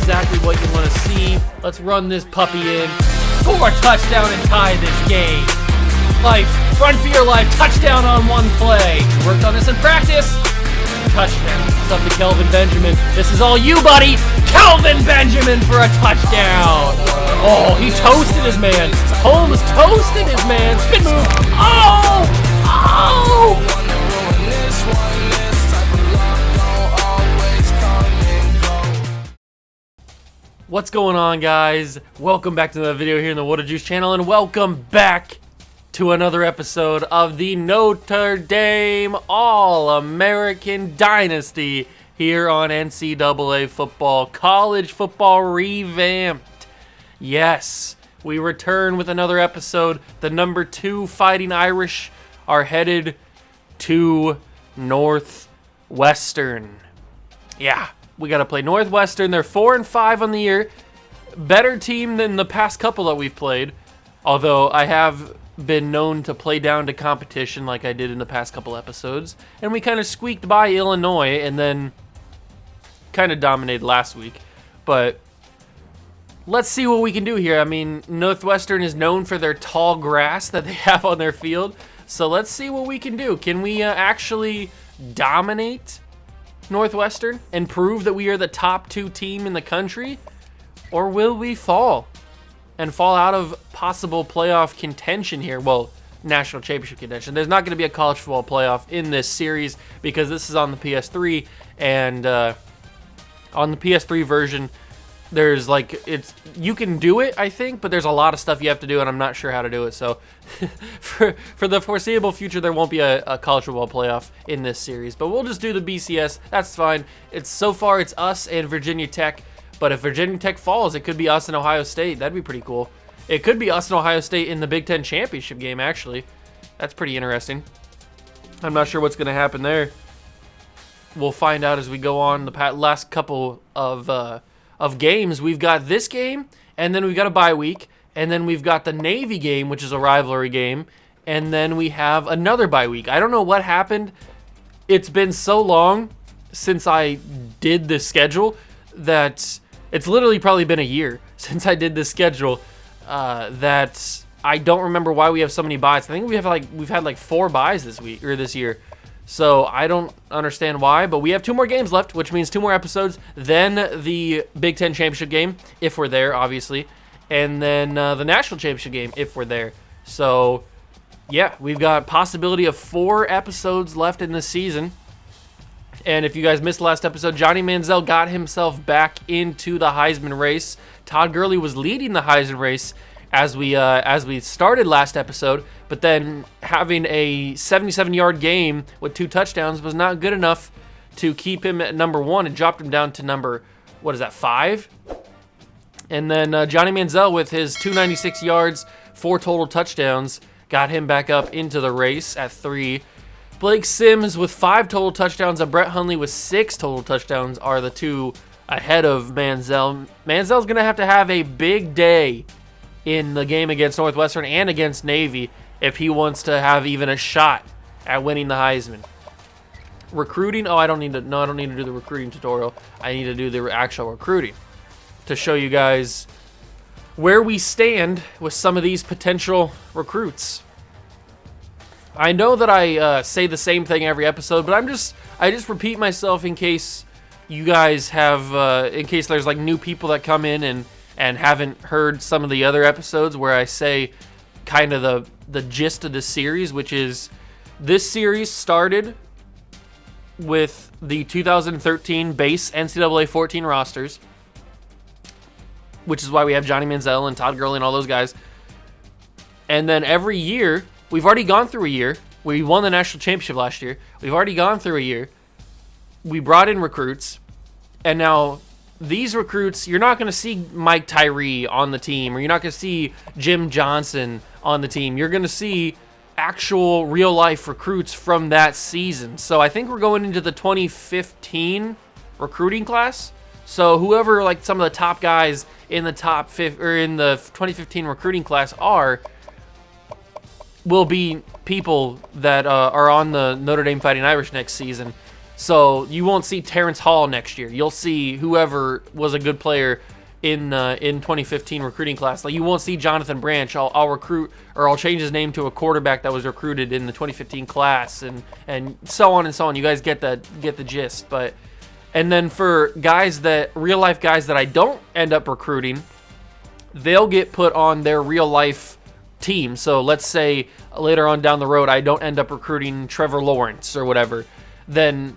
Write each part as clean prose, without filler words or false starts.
exactly what you want to see. Let's run this puppy in. Score a touchdown and tie this game. Life, run for your life, touchdown on one play. Worked on this in practice. Touchdown. It's up to Kelvin Benjamin. This is all you, buddy. Kelvin Benjamin for a touchdown. Oh, he toasted his man. Holmes toasted his man. Spin move. Oh! Oh! What's going on, guys? Welcome back to another video here in the Water Juice channel, and welcome back to another episode of the Notre Dame All-American Dynasty here on NCAA football, college football revamped. Yes, we return with another episode. The number 2 Fighting Irish are headed to Northwestern. Yeah, we got to play Northwestern. They're 4-5 on the year. Better team than the past couple that we've played, although I have been known to play down to competition like I did in the past couple episodes, and we kind of squeaked by Illinois and then kind of dominated last week. But let's see what we can do here. I mean, Northwestern is known for their tall grass that they have on their field, so let's see what we can do. Can we actually dominate Northwestern and prove that we are the top 2 team in the country, or will we fall and fall out of possible playoff contention here? Well, national championship contention. There's not going to be a college football playoff in this series because this is on the PS3, and on the PS3 version, there's like, you can do it, I think, but there's a lot of stuff you have to do, and I'm not sure how to do it. So for the foreseeable future, there won't be a college football playoff in this series, but we'll just do the BCS. That's fine. So far it's us and Virginia Tech. But if Virginia Tech falls, it could be us and Ohio State. That'd be pretty cool. It could be us and Ohio State in the Big Ten championship game, actually. That's pretty interesting. I'm not sure what's going to happen there. We'll find out as we go on the last couple of games. We've got this game, and then we've got a bye week, and then we've got the Navy game, which is a rivalry game, and then we have another bye week. I don't know what happened. It's been so long since I did this schedule that it's literally probably been a year since I did this schedule, that I don't remember why we have so many buys. I think we've had like 4 buys this week or this year. So I don't understand why, but we have 2 more games left, which means 2 more episodes, then the Big Ten championship game, if we're there, obviously, and then the national championship game, if we're there. So yeah, we've got possibility of 4 episodes left in this season. And if you guys missed the last episode, Johnny Manziel got himself back into the Heisman race. Todd Gurley was leading the Heisman race as we started last episode, but then having a 77-yard game with 2 touchdowns was not good enough to keep him at number 1 and dropped him down to number, 5? And then Johnny Manziel with his 296 yards, 4 total touchdowns, got him back up into the race at 3. Blake Sims with 5 total touchdowns and Brett Hundley with 6 total touchdowns are the 2 ahead of Manziel. Manziel's going to have a big day in the game against Northwestern and against Navy if he wants to have even a shot at winning the Heisman. Recruiting? Oh, I don't need to do the recruiting tutorial. I need to do the actual recruiting to show you guys where we stand with some of these potential recruits. I know that I say the same thing every episode, but I just repeat myself in case you guys have, in case there's like new people that come in and haven't heard some of the other episodes where I say kind of the gist of the series, which is this series started with the 2013 base NCAA 14 rosters, which is why we have Johnny Manziel and Todd Gurley and all those guys. And then every year, we've already gone through a year. We won the national championship last year. We've already gone through a year. We brought in recruits. And now these recruits, you're not going to see Mike Tyree on the team, or you're not going to see Jim Johnson on the team. You're going to see actual real-life recruits from that season. So I think we're going into the 2015 recruiting class. So whoever like some of the top guys in the in the 2015 recruiting class will be people that are on the Notre Dame Fighting Irish next season. So you won't see Terrence Hall next year. You'll see whoever was a good player in 2015 recruiting class. Like, you won't see Jonathan Branch. I'll recruit, or I'll change his name to a quarterback that was recruited in the 2015 class, and so on and so on. You guys get the gist. But and then for real life guys that I don't end up recruiting, they'll get put on their real life team. So let's say later on down the road I don't end up recruiting Trevor Lawrence or whatever, then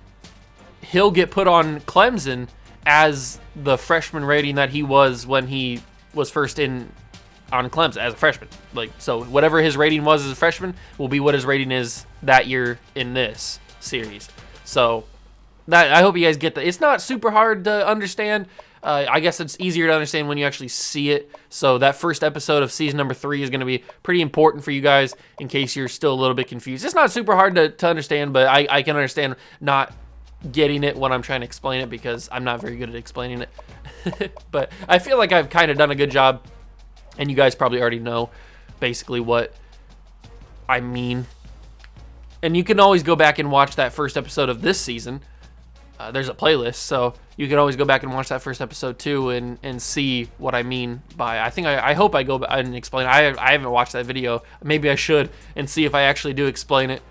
he'll get put on Clemson as the freshman rating that he was when he was first on Clemson as a freshman. Like, so whatever his rating was as a freshman will be what his rating is that year in this series. So that, I hope you guys get that. It's not super hard to understand. I guess it's easier to understand when you actually see it. So that first episode of season number 3 is going to be pretty important for you guys in case you're still a little bit confused. It's not super hard to understand, but I can understand not getting it when I'm trying to explain it because I'm not very good at explaining it. But I feel like I've kind of done a good job, and you guys probably already know basically what I mean. And you can always go back and watch that first episode of this season. There's a playlist, so you can always go back and watch that first episode too and see what I mean by, I hope I go and explain. I haven't watched that video. Maybe I should and see if I actually do explain it.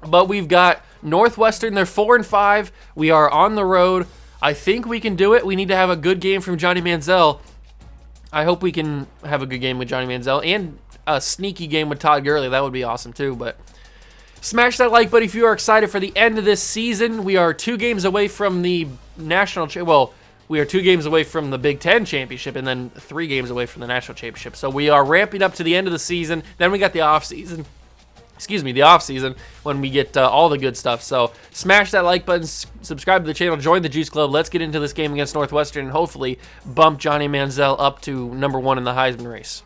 But we've got Northwestern. They're 4-5. We are on the road. I think we can do it. We need to have a good game from Johnny Manziel. I hope we can have a good game with Johnny Manziel and a sneaky game with Todd Gurley. That would be awesome too. But smash that like button if you are excited for the end of this season. We are 2 games away from the we are 2 games away from the Big Ten championship and then 3 games away from the national championship. So we are ramping up to the end of the season. Then we got the off season. The off season when we get all the good stuff. So smash that like button, subscribe to the channel, join the Juice Club. Let's get into this game against Northwestern and hopefully bump Johnny Manziel up to number 1 in the Heisman race.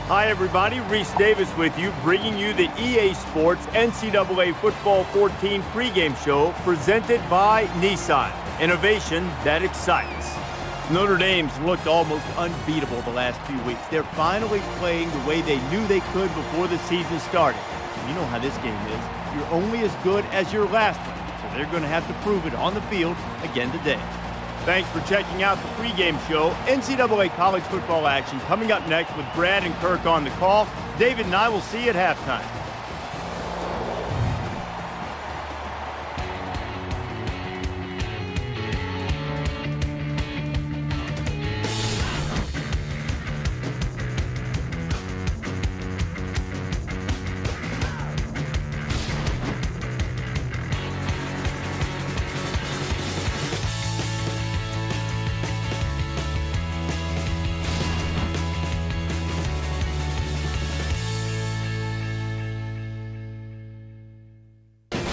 Hi everybody, Reese Davis with you, bringing you the EA Sports NCAA Football 14 pregame show presented by Nissan. Innovation that excites. Notre Dame's looked almost unbeatable the last few weeks. They're finally playing the way they knew they could before the season started. You know how this game is. You're only as good as your last one, so they're going to have to prove it on the field again today. Thanks for checking out the pregame show. NCAA college football action coming up next with Brad and Kirk on the call. David and I will see you at halftime.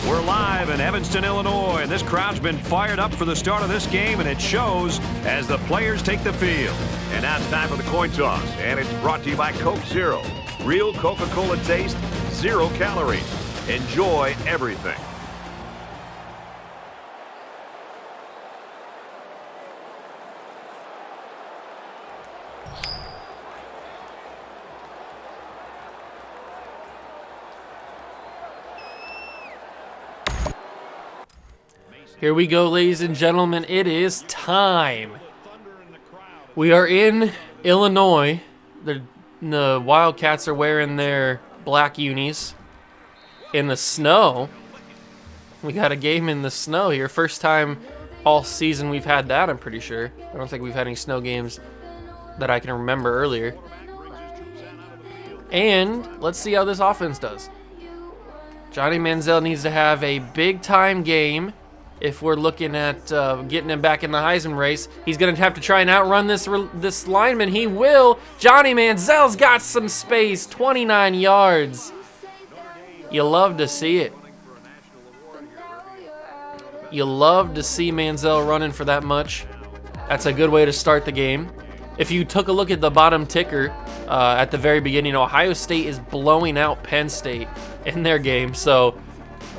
We're live in Evanston, Illinois, and this crowd's been fired up for the start of this game, and it shows as the players take the field. And now it's time for the coin toss, and it's brought to you by Coke Zero. Real Coca-Cola taste, 0 calories. Enjoy everything. Here we go, ladies and gentlemen. It is time. We are in Illinois. The Wildcats are wearing their black unis in the snow. We got a game in the snow here. First time all season we've had that, I'm pretty sure. I don't think we've had any snow games that I can remember earlier. And let's see how this offense does. Johnny Manziel needs to have a big-time game. If we're looking at getting him back in the Heisman race, he's going to have to try and outrun this lineman. He will. Johnny Manziel's got some space, 29 yards. You love to see it. You love to see Manziel running for that much. That's a good way to start the game. If you took a look at the bottom ticker at the very beginning, Ohio State is blowing out Penn State in their game. So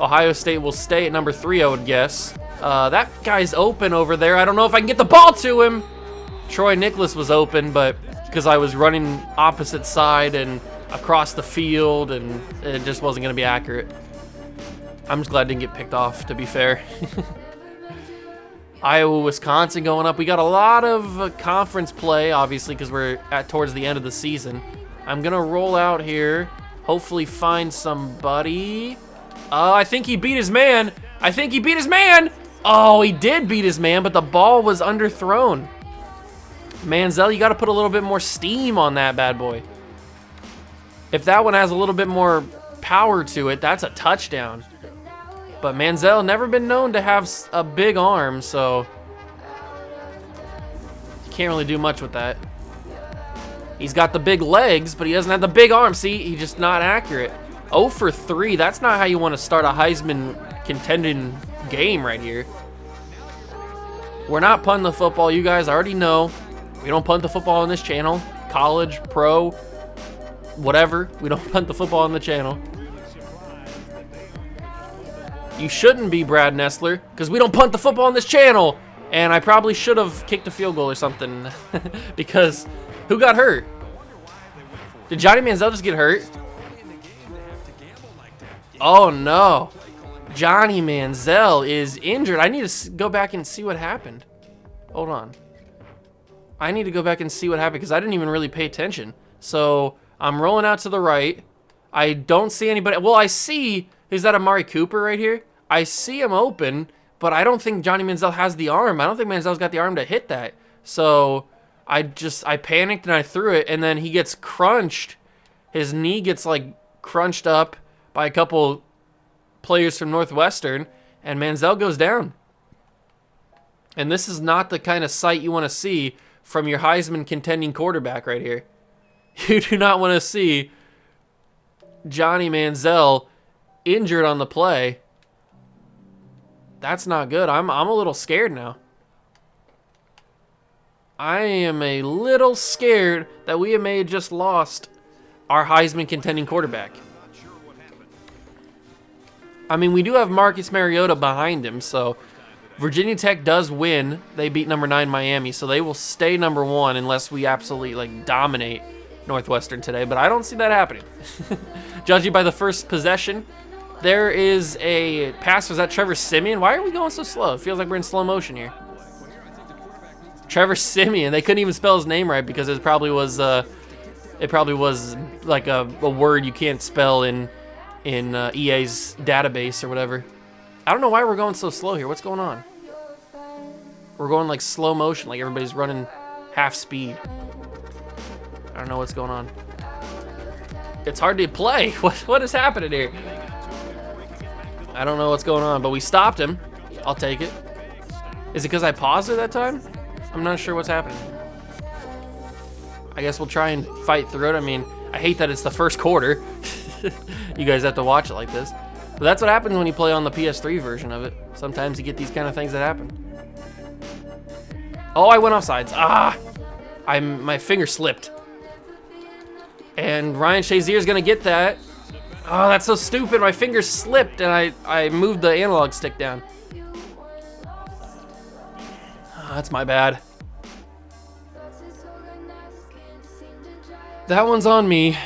Ohio State will stay at number 3, I would guess. That guy's open over there. I don't know if I can get the ball to him. Troy Nicholas was open, but because I was running opposite side and across the field, and it just wasn't going to be accurate. I'm just glad I didn't get picked off, to be fair. Iowa, Wisconsin going up. We got a lot of conference play, obviously, because we're towards the end of the season. I'm going to roll out here, hopefully find somebody. I think he beat his man. I think he beat his man. Oh, he did beat his man, but the ball was underthrown. Manziel, you got to put a little bit more steam on that bad boy. If that one has a little bit more power to it, that's a touchdown. But Manziel never been known to have a big arm, so you can't really do much with that. He's got the big legs, but he doesn't have the big arm. See, he's just not accurate. 0 for 3, that's not how you want to start a Heisman contending game right here. We're not punting the football, you guys already know. We don't punt the football on this channel. College, pro, whatever. We don't punt the football on the channel. You shouldn't be, Brad Nessler, because we don't punt the football on this channel. And I probably should have kicked a field goal or something. Because who got hurt? Did Johnny Manziel just get hurt? Oh, no. Johnny Manziel is injured. I need to go back and see what happened. Hold on. I need to go back and see what happened because I didn't even really pay attention. So I'm rolling out to the right. I don't see anybody. Well, I see. Is that Amari Cooper right here? I see him open, but I don't think Johnny Manziel has the arm. I don't think Manziel's got the arm to hit that. So I panicked and I threw it, and then he gets crunched. His knee gets like crunched up by a couple players from Northwestern, and Manziel goes down. And this is not the kind of sight you want to see from your Heisman contending quarterback right here. You do not want to see Johnny Manziel injured on the play. That's not good. I'm a little scared now. I am a little scared that we may have just lost our Heisman contending quarterback. I mean, we do have Marcus Mariota behind him, so Virginia Tech does win. They beat number 9 Miami, so they will stay number 1 unless we absolutely like dominate Northwestern today, but I don't see that happening. Judging by the first possession, there is a pass. Was that Trevor Siemian? Why are we going so slow? It feels like we're in slow motion here. Trevor Siemian. They couldn't even spell his name right because it probably was like a word you can't spell in EA's database or whatever. I don't know why we're going so slow here. What's going on? We're going like slow motion, like everybody's running half speed. I don't know what's going on. It's hard to play. What is happening here? I don't know what's going on, but we stopped him. I'll take it. Is it because I paused it that time? I'm not sure what's happening. I guess we'll try and fight through it. I mean, I hate that it's the first quarter. You guys have to watch it like this. But that's what happens when you play on the PS3 version of it. Sometimes you get these kind of things that happen. Oh, I went offsides. My finger slipped. And Ryan Shazier's gonna get that. Oh, that's so stupid. My finger slipped and I moved the analog stick down. Oh, that's my bad. That one's on me.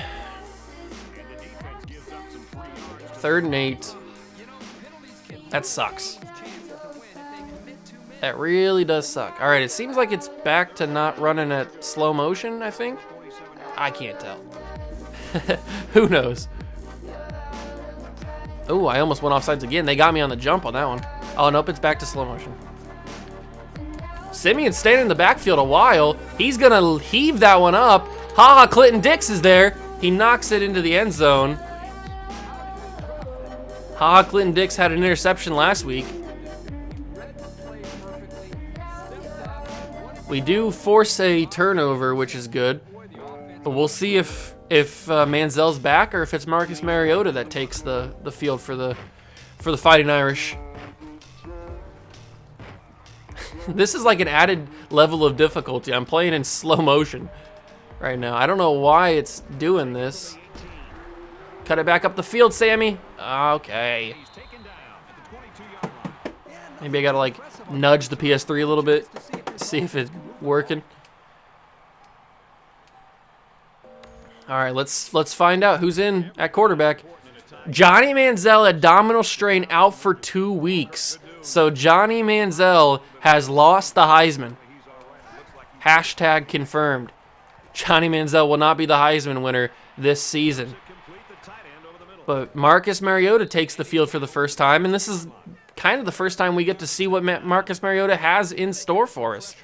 3rd and 8. That sucks. That really does suck. All right, it seems like it's back to not running at slow motion, I think. I can't tell. Who knows? Oh, I almost went offsides again. They got me on the jump on that one. Oh, nope, it's back to slow motion. Simeon's standing in the backfield a while. He's going to heave that one up. Clinton Dix is there. He knocks it into the end zone. Clinton Dix had an interception last week. We do force a turnover, which is good. But we'll see if Manziel's back or if it's Marcus Mariota that takes the field for the Fighting Irish. This is like an added level of difficulty. I'm playing in slow motion right now. I don't know why it's doing this. Cut it back up the field, Sammy. Okay. Maybe I gotta like nudge the PS3 a little bit, see if it's working. All right, let's find out who's in at quarterback. Johnny Manziel, abdominal strain, out for 2 weeks. So Johnny Manziel has lost the Heisman. Hashtag confirmed. Johnny Manziel will not be the Heisman winner this season. But Marcus Mariota takes the field for the first time, and this is kind of the first time we get to see what Marcus Mariota has in store for us.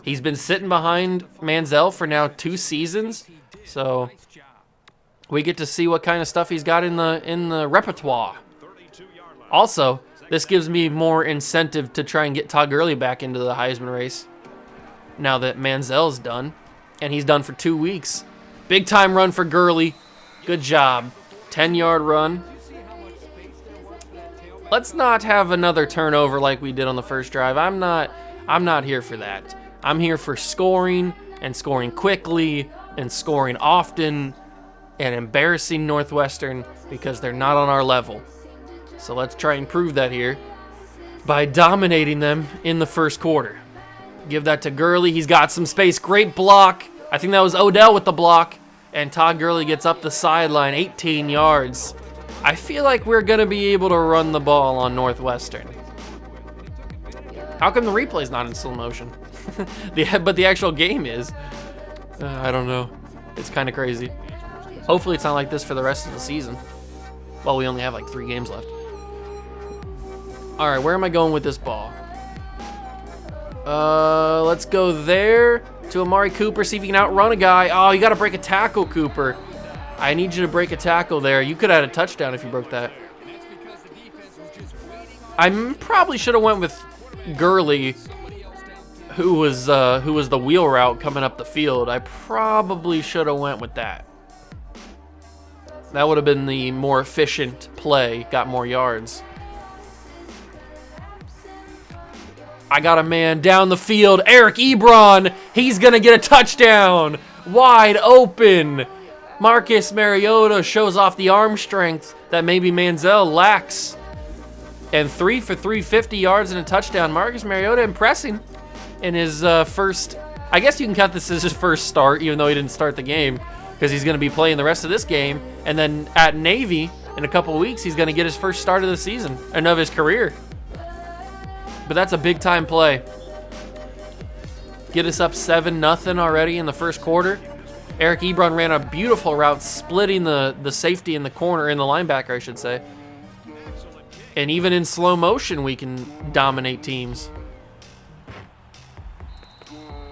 He's been sitting behind Manziel for now 2 seasons, so we get to see what kind of stuff he's got in the repertoire. Also, this gives me more incentive to try and get Todd Gurley back into the Heisman race now that Manziel's done, and he's done for 2 weeks. Big time run for Gurley. Good job. 10-yard run. Let's not have another turnover like we did on the first drive. I'm not here for that. I'm here for scoring and scoring quickly and scoring often and embarrassing Northwestern because they're not on our level. So let's try and prove that here by dominating them in the first quarter. Give that to Gurley. He's got some space. Great block. I think that was Odell with the block. And Todd Gurley gets up the sideline, 18 yards. I feel like we're going to be able to run the ball on Northwestern. How come the replay's not in slow motion? But the actual game is. I don't know. It's kind of crazy. Hopefully it's not like this for the rest of the season. Well, we only have like 3 games left. All right, where am I going with this ball? Let's go there to Amari Cooper, see if he can outrun a guy. Oh, you got to break a tackle, Cooper. I need you to break a tackle there. You could have had a touchdown if you broke that. I probably should have went with Gurley, who was the wheel route coming up the field. I probably should have went with that. That would have been the more efficient play, got more yards. I got a man down the field, Eric Ebron. He's going to get a touchdown. Wide open. Marcus Mariota shows off the arm strength that maybe Manziel lacks. And 3 for 350 yards and a touchdown. Marcus Mariota impressing in his first, I guess you can count this as his first start, even though he didn't start the game, because he's going to be playing the rest of this game. And then at Navy, in a couple weeks, he's going to get his first start of the season and of his career. But that's a big-time play. Get us up 7-0 already in the first quarter. Eric Ebron ran a beautiful route, splitting the safety in the corner, in the linebacker, I should say. And even in slow motion, we can dominate teams.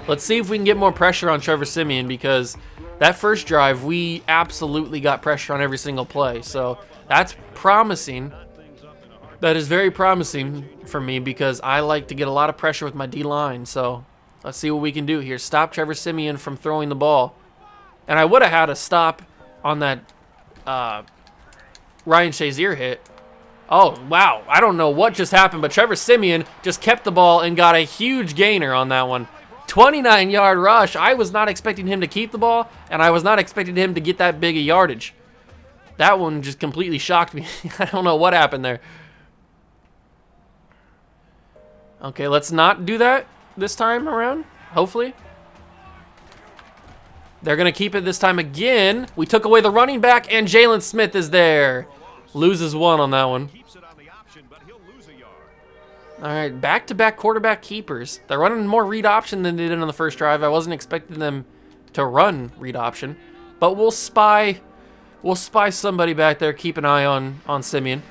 Let's see if we can get more pressure on Trevor Siemian, because that first drive, we absolutely got pressure on every single play. So that's promising. That is very promising for me, because I like to get a lot of pressure with my D-line. So let's see what we can do here. Stop Trevor Siemian from throwing the ball. And I would have had a stop on that Ryan Shazier hit. Oh, wow. I don't know what just happened, but Trevor Siemian just kept the ball and got a huge gainer on that one. 29-yard rush. I was not expecting him to keep the ball, and I was not expecting him to get that big a yardage. That one just completely shocked me. I don't know what happened there. Okay, let's not do that this time around, hopefully. They're going to keep it this time again. We took away the running back, and Jalen Smith is there. Loses 1 on that one. All right, back-to-back quarterback keepers. They're running more read option than they did on the first drive. I wasn't expecting them to run read option, but we'll spy somebody back there. Keep an eye on Siemian.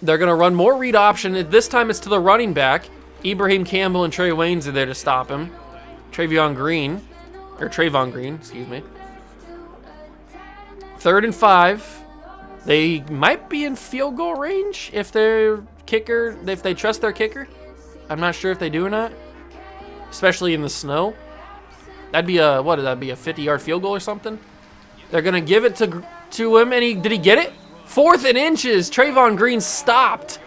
They're going to run more read option. This time it's to the running back. Ibrahim Campbell and Trey Waynes are there to stop him. Trayvon Green, excuse me. 3rd and 5. They might be in field goal range if they trust their kicker. I'm not sure if they do or not, especially in the snow. That'd be a 50-yard field goal or something. They're going to give it to him, and did he get it? 4th and inches. Trayvon Green stopped.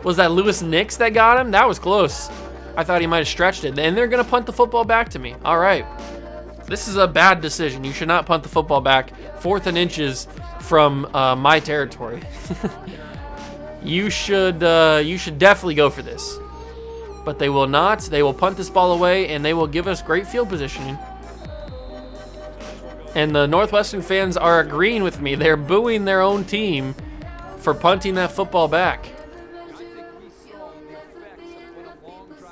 Was that Lewis Nix that got him? That was close. I thought he might have stretched it. And they're going to punt the football back to me. All right. This is a bad decision. You should not punt the football back 4th and inches from my territory. You should definitely go for this. But they will not. They will punt this ball away, and they will give us great field positioning. And the Northwestern fans are agreeing with me. They're booing their own team for punting that football back.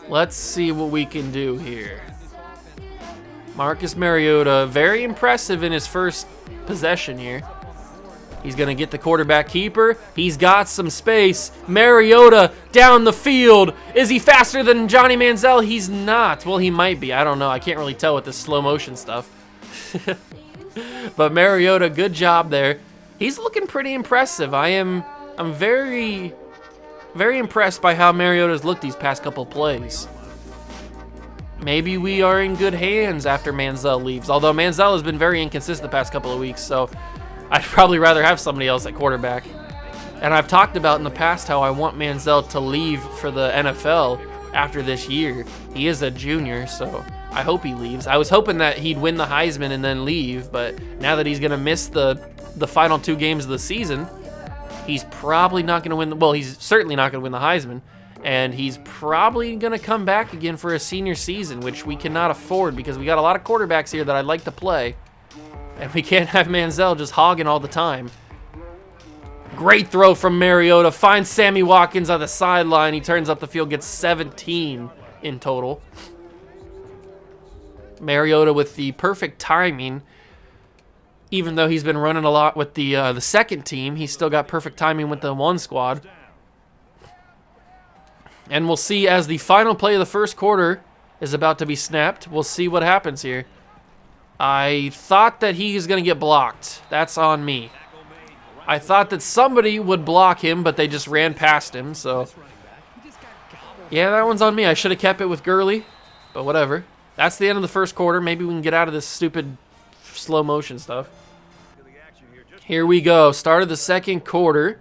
Let's see what we can do here. Marcus Mariota, very impressive in his first possession here. He's going to get the quarterback keeper. He's got some space. Mariota down the field. Is he faster than Johnny Manziel? He's not. Well, he might be. I don't know. I can't really tell with this slow motion stuff. But Mariota, good job there. He's looking pretty impressive. I'm very, very impressed by how Mariota's looked these past couple plays. Maybe we are in good hands after Manziel leaves. Although Manziel has been very inconsistent the past couple of weeks, so I'd probably rather have somebody else at quarterback. And I've talked about in the past how I want Manziel to leave for the NFL after this year. He is a junior, so I hope he leaves. I was hoping that he'd win the Heisman and then leave, but now that he's going to miss the final 2 games of the season, he's probably not going to win. Well, he's certainly not going to win the Heisman, and he's probably going to come back again for a senior season, which we cannot afford because we got a lot of quarterbacks here that I'd like to play, and we can't have Manziel just hogging all the time. Great throw from Mariota. Finds Sammy Watkins on the sideline. He turns up the field, gets 17 in total. Mariota with the perfect timing. Even though he's been running a lot with the second team, he's still got perfect timing with the 1 squad. And we'll see as the final play of the first quarter is about to be snapped. We'll see what happens here. I thought that he was going to get blocked. That's on me. I thought that somebody would block him, but they just ran past him. So, yeah, that one's on me. I should have kept it with Gurley, but whatever. That's the end of the first quarter. Maybe we can get out of this stupid slow motion stuff. Here we go. Start of the second quarter.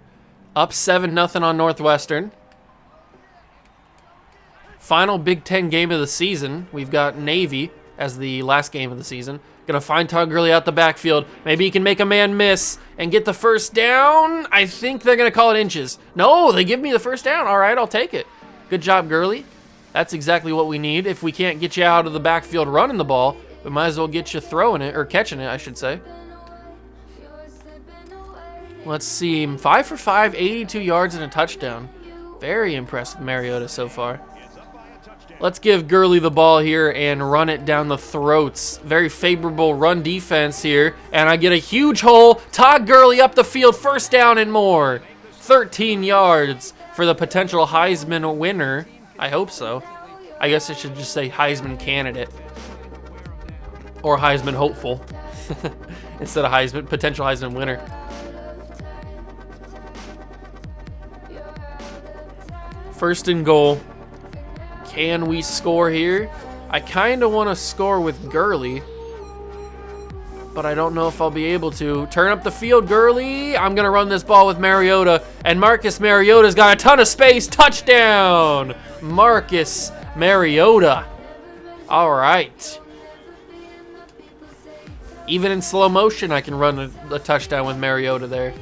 Up 7-0 on Northwestern. Final Big Ten game of the season. We've got Navy as the last game of the season. Going to find Todd Gurley out the backfield. Maybe he can make a man miss and get the first down. I think they're going to call it inches. No, they give me the first down. All right, I'll take it. Good job, Gurley. That's exactly what we need. If we can't get you out of the backfield running the ball, we might as well get you throwing it, or catching it, I should say. Let's see. 5 for 5, 82 yards and a touchdown. Very impressed with Mariota so far. Let's give Gurley the ball here and run it down the throats. Very favorable run defense here. And I get a huge hole. Todd Gurley up the field, first down and more. 13 yards for the potential Heisman winner. I hope so. I guess I should just say Heisman candidate. Or Heisman hopeful. Instead of Heisman, potential Heisman winner. First and goal. Can we score here? I kind of want to score with Gurley, but I don't know if I'll be able to. Turn up the field, Gurley. I'm going to run this ball with Mariota, and Marcus Mariota's got a ton of space. Touchdown, Marcus Mariota. All right. Even in slow motion, I can run a touchdown with Mariota there.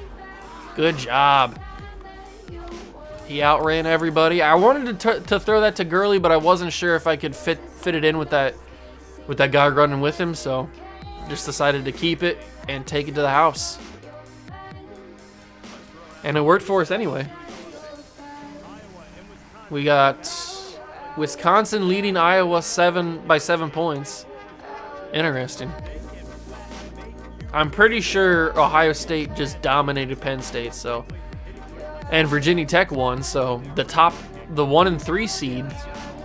Good job. He outran everybody. I wanted to throw that to Gurley, but I wasn't sure if I could fit it in with that guy running with him, so just decided to keep it and take it to the house. And it worked for us anyway. We got Wisconsin leading Iowa by 7 points. Interesting. I'm pretty sure Ohio State just dominated Penn State, so... And Virginia Tech won, so the 1 and 3 seeds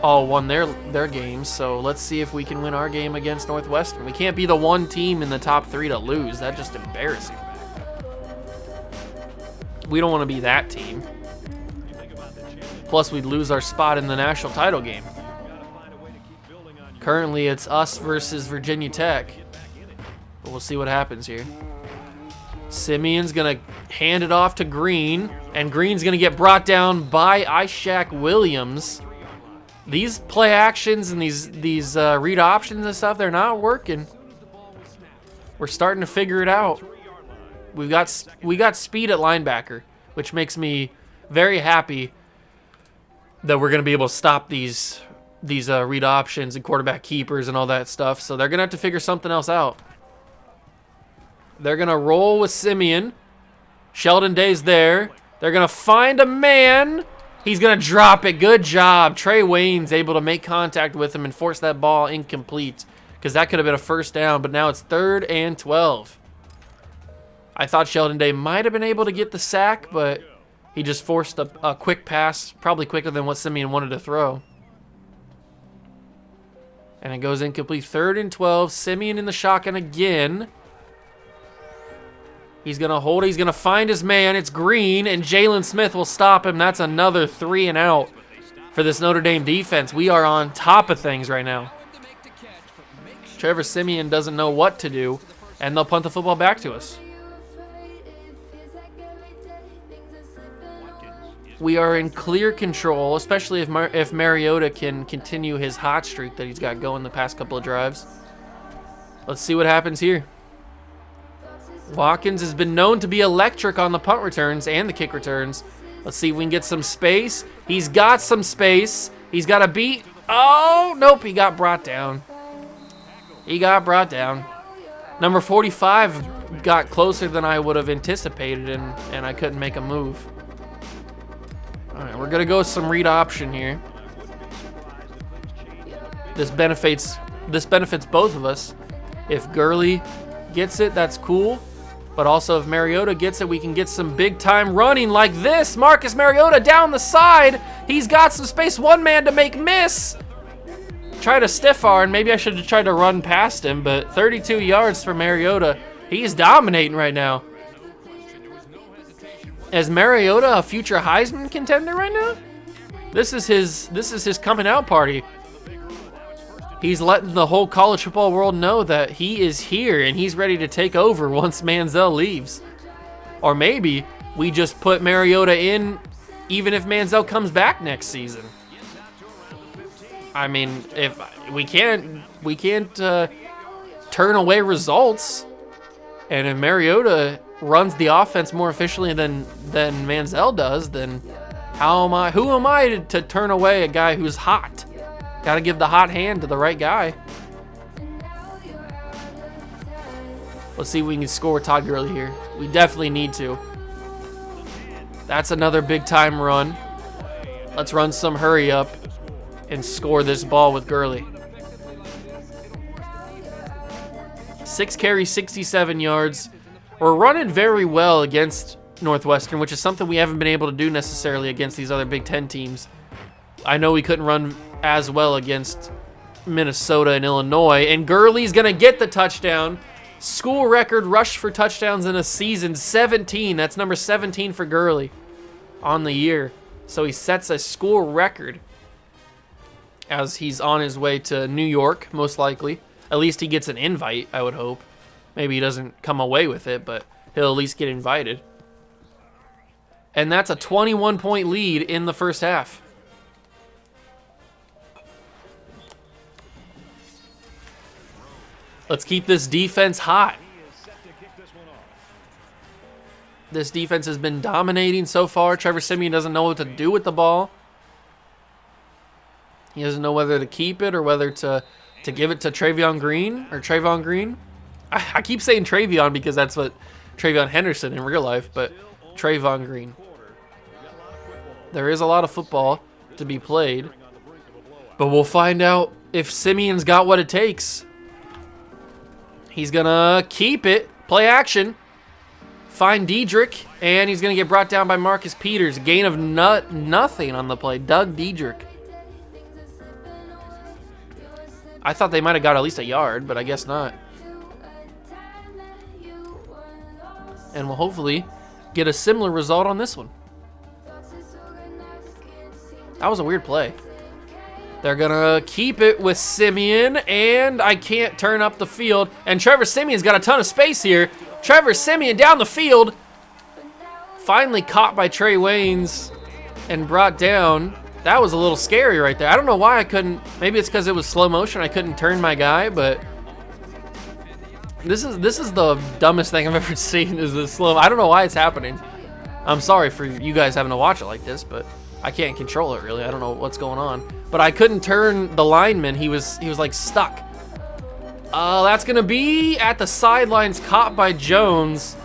all won their games. So let's see if we can win our game against Northwestern. We can't be the one team in the top 3 to lose. That's just embarrassing. We don't want to be that team. Plus, we'd lose our spot in the national title game. Currently, it's us versus Virginia Tech. But we'll see what happens here. Simeon's going to hand it off to Green, and Green's going to get brought down by Ishaq Williams. These play actions and these read options and stuff, they're not working. We're starting to figure it out. We got speed at linebacker, which makes me very happy that we're going to be able to stop these read options and quarterback keepers and all that stuff. So they're going to have to figure something else out. They're going to roll with Simeon. Sheldon Day's there. They're going to find a man. He's going to drop it. Good job. Trey Wayne's able to make contact with him and force that ball incomplete, because that could have been a first down, but now it's 3rd and 12. I thought Sheldon Day might have been able to get the sack, but he just forced a quick pass, probably quicker than what Simeon wanted to throw. And it goes incomplete. 3rd and 12. Simeon in the shotgun again. He's going to hold it. He's going to find his man. It's Green, and Jalen Smith will stop him. That's another 3 and out for this Notre Dame defense. We are on top of things right now. Trevor Simeon doesn't know what to do, and they'll punt the football back to us. We are in clear control, especially if Mariota can continue his hot streak that he's got going the past couple of drives. Let's see what happens here. Watkins has been known to be electric on the punt returns and the kick returns. Let's see if we can get some space. He's got some space. He's got a beat. Oh, nope, he got brought down. He got brought down. Number 45 got closer than I would have anticipated, and I couldn't make a move. All right, we're going to go with some read option here. This benefits both of us. If Gurley gets it, that's cool. But also if Mariota gets it, we can get some big time running like this. Marcus Mariota down the side. He's got some space. One man to make miss. Try to stiff arm. Maybe I should have tried to run past him, but 32 yards for Mariota. He's dominating right now. Is Mariota a future Heisman contender right now? This is his coming out party. He's letting the whole college football world know that he is here and he's ready to take over once Manziel leaves. Or maybe we just put Mariota in even if Manziel comes back next season. I mean, if we can't turn away results, and if Mariota runs the offense more efficiently than Manziel does, then who am I to turn away a guy who's hot? Got to give the hot hand to the right guy. Let's see if we can score with Todd Gurley here. We definitely need to. That's another big time run. Let's run some hurry up and score this ball with Gurley. 6 carries, 67 yards. We're running very well against Northwestern, which is something we haven't been able to do necessarily against these other Big Ten teams. I know we couldn't run as well against Minnesota and Illinois, and Gurley's going to get the touchdown. School record rush for touchdowns in a season, 17. That's number 17 for Gurley on the year. So he sets a school record as he's on his way to New York, most likely. At least he gets an invite, I would hope. Maybe he doesn't come away with it, but he'll at least get invited. And that's a 21-point lead in the first half. Let's keep this defense hot. This defense has been dominating so far. Trevor Simeon doesn't know what to do with the ball. He doesn't know whether to keep it or whether to give it to Trayvon Green. I keep saying Travion because that's what Travion Henderson in real life, but Trayvon Green. There is a lot of football to be played, but we'll find out if Simeon's got what it takes. He's going to keep it. Play action. Find Diedrich, and he's going to get brought down by Marcus Peters. Gain of nothing on the play. Doug Diedrich. I thought they might have got at least a yard, but I guess not. And we'll hopefully get a similar result on this one. That was a weird play. They're going to keep it with Simeon, and I can't turn up the field. And Trevor Simeon's got a ton of space here. Trevor Simeon down the field. Finally caught by Trey Waynes and brought down. That was a little scary right there. I don't know why I couldn't. Maybe it's because it was slow motion. I couldn't turn my guy, but this is the dumbest thing I've ever seen is this slow. I don't know why it's happening. I'm sorry for you guys having to watch it like this, but I can't control it really. I don't know what's going on. But I couldn't turn the lineman. He was like stuck. That's going to be at the sidelines, caught by Jones.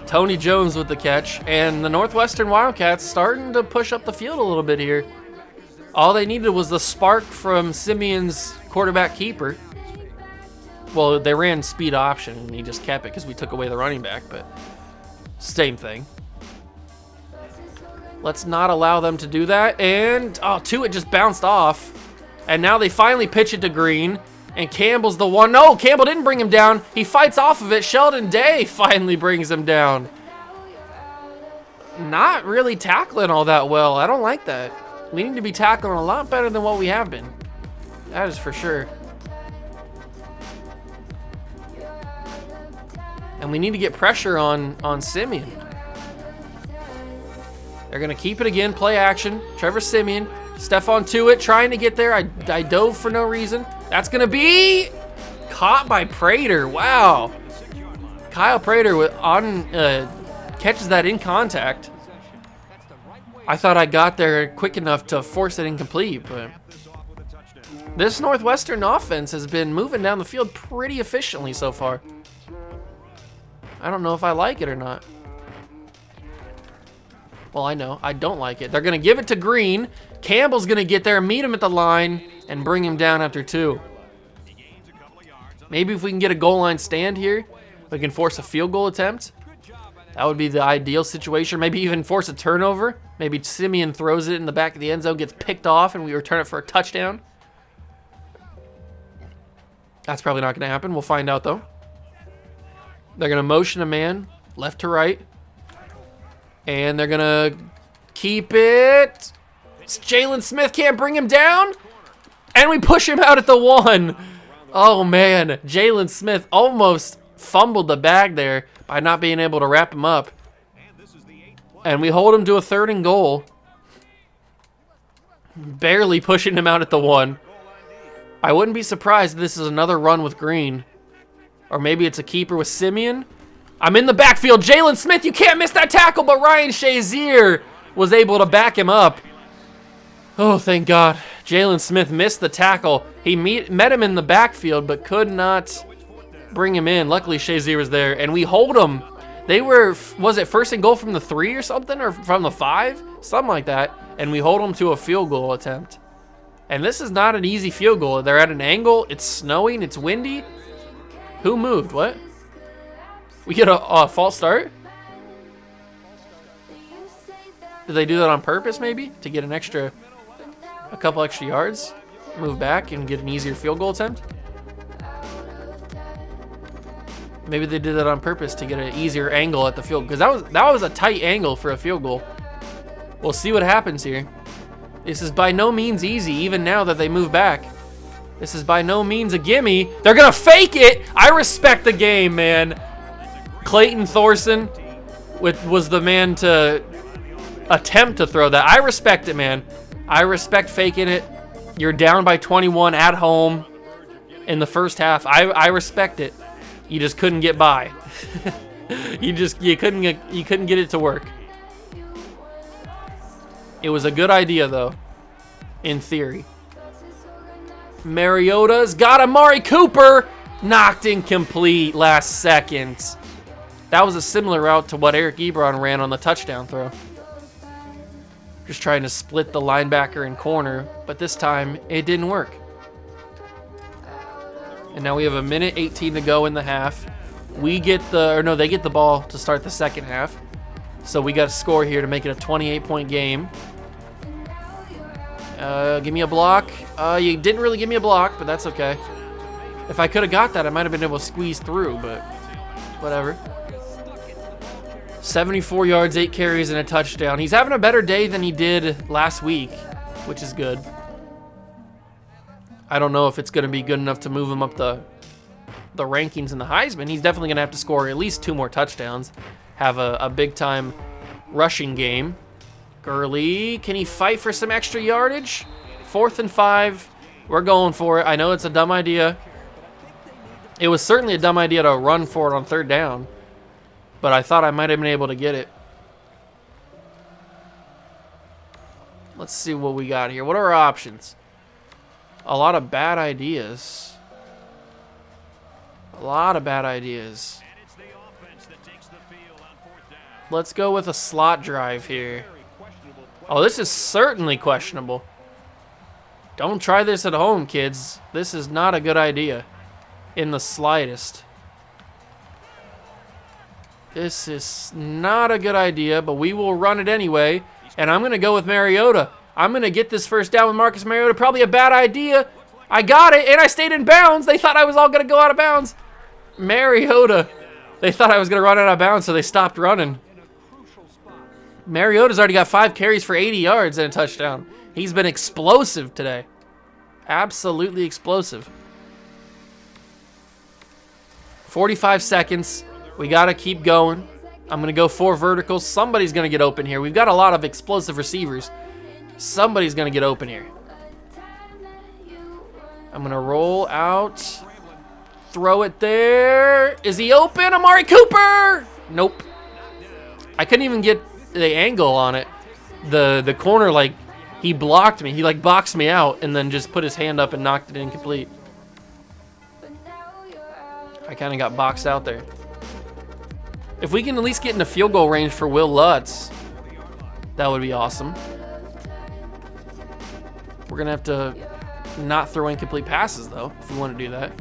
Tony Jones with the catch. And the Northwestern Wildcats starting to push up the field a little bit here. All they needed was the spark from Simeon's quarterback keeper. Well, they ran speed option, and he just kept it because we took away the running back, but same thing. Let's not allow them to do that. And, Tuitt just bounced off. And now they finally pitch it to Green. And Campbell's the one. No, Campbell didn't bring him down. He fights off of it. Sheldon Day finally brings him down. Not really tackling all that well. I don't like that. We need to be tackling a lot better than what we have been. That is for sure. And we need to get pressure on Simeon. They're going to keep it again. Play action. Trevor Simeon. Stephon Tuitt trying to get there. I dove for no reason. That's going to be caught by Prater. Wow. Kyle Prater catches that in contact. I thought I got there quick enough to force it incomplete, but this Northwestern offense has been moving down the field pretty efficiently so far. I don't know if I like it or not. Well, I know. I don't like it. They're going to give it to Green. Campbell's going to get there, meet him at the line, and bring him down after 2. Maybe if we can get a goal line stand here, we can force a field goal attempt. That would be the ideal situation. Maybe even force a turnover. Maybe Simeon throws it in the back of the end zone, gets picked off, and we return it for a touchdown. That's probably not going to happen. We'll find out, though. They're going to motion a man left to right. And they're going to keep it. Jalen Smith can't bring him down. And we push him out at the 1. Oh, man. Jalen Smith almost fumbled the bag there by not being able to wrap him up. And we hold him to a 3rd and goal. Barely pushing him out at the 1. I wouldn't be surprised if this is another run with Green. Or maybe it's a keeper with Simeon. I'm in the backfield. Jalen Smith, you can't miss that tackle, but Ryan Shazier was able to back him up. Oh, thank God. Jalen Smith missed the tackle. He met him in the backfield, but could not bring him in. Luckily, Shazier was there, and we hold him. They were, was it 1st and goal from the 3 or something, or from the 5? Something like that, and we hold them to a field goal attempt. And this is not an easy field goal. They're at an angle. It's snowing. It's windy. Who moved? What? We get a false start? Did they do that on purpose, maybe? To get a couple extra yards? Move back and get an easier field goal attempt? Maybe they did that on purpose to get an easier angle at the field. Because that was a tight angle for a field goal. We'll see what happens here. This is by no means easy, even now that they move back. This is by no means a gimme. They're going to fake it. I respect the game, man. Clayton Thorson was the man to attempt to throw that. I respect it, man. I respect faking it. You're down by 21 at home in the first half. I respect it. You just couldn't get by. you couldn't get it to work. It was a good idea, though, in theory. Mariota's got Amari Cooper. Knocked incomplete last second. That was a similar route to what Eric Ebron ran on the touchdown throw. Just trying to split the linebacker and corner, but this time it didn't work. And now we have 1:18 to go in the half. They get the ball to start the second half. So we got a score here to make it a 28-point game. Give me a block. You didn't really give me a block, but that's okay. If I could have got that, I might have been able to squeeze through, but whatever. 74 yards, 8 carries, and a touchdown. He's having a better day than he did last week, which is good. I don't know if it's going to be good enough to move him up the rankings in the Heisman. He's definitely going to have to score at least 2 more touchdowns. Have a big-time rushing game. Gurley, can he fight for some extra yardage? 4th and 5. We're going for it. I know it's a dumb idea. It was certainly a dumb idea to run for it on 3rd down, but I thought I might have been able to get it. Let's see what we got here. What are our options? A lot of bad ideas. A lot of bad ideas. Let's go with a slot drive here. Oh, this is certainly questionable. Don't try this at home, kids. This is not a good idea in the slightest. This is not a good idea, but we will run it anyway. And I'm going to go with Mariota. I'm going to get this first down with Marcus Mariota. Probably a bad idea. I got it, and I stayed in bounds. They thought I was all going to go out of bounds. Mariota. They thought I was going to run out of bounds, so they stopped running. Mariota's already got 5 carries for 80 yards and a touchdown. He's been explosive today. Absolutely explosive. 45 seconds. We got to keep going. I'm going to go 4 verticals. Somebody's going to get open here. We've got a lot of explosive receivers. Somebody's going to get open here. I'm going to roll out. Throw it there. Is he open? Amari Cooper! Nope. I couldn't even get the angle on it. The corner, like, he blocked me. He, like, boxed me out and then just put his hand up and knocked it incomplete. I kind of got boxed out there. If we can at least get into field goal range for Will Lutz, that would be awesome. We're going to have to not throw incomplete passes, though, if we want to do that.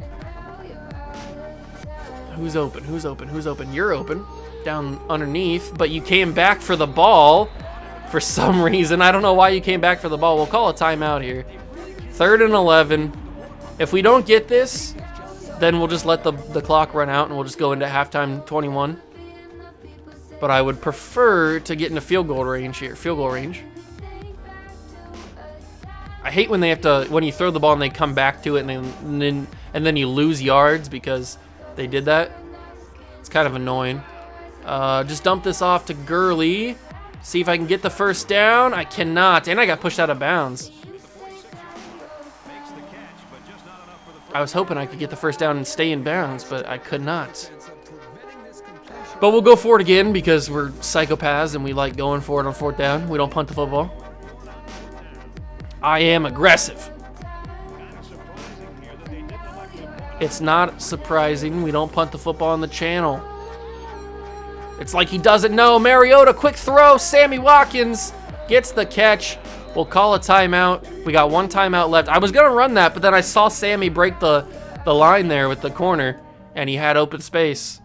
Who's open? Who's open? Who's open? You're open. Down underneath, but you came back for the ball for some reason. I don't know why you came back for the ball. We'll call a timeout here. 3rd and 11. If we don't get this, then we'll just let the clock run out and we'll just go into halftime 21. But I would prefer to get into field goal range here. Field goal range. I hate when they have to, when you throw the ball and they come back to it and then you lose yards because they did that. It's kind of annoying. Just dump this off to Gurley. See if I can get the first down. I cannot, and I got pushed out of bounds. I was hoping I could get the first down and stay in bounds, but I could not. But we'll go for it again because we're psychopaths and we like going for it on 4th down. We don't punt the football. I am aggressive. It's not surprising we don't punt the football on the channel. It's like he doesn't know. Mariota, quick throw. Sammy Watkins gets the catch. We'll call a timeout. We got 1 timeout left. I was going to run that, but then I saw Sammy break the line there with the corner, and he had open space.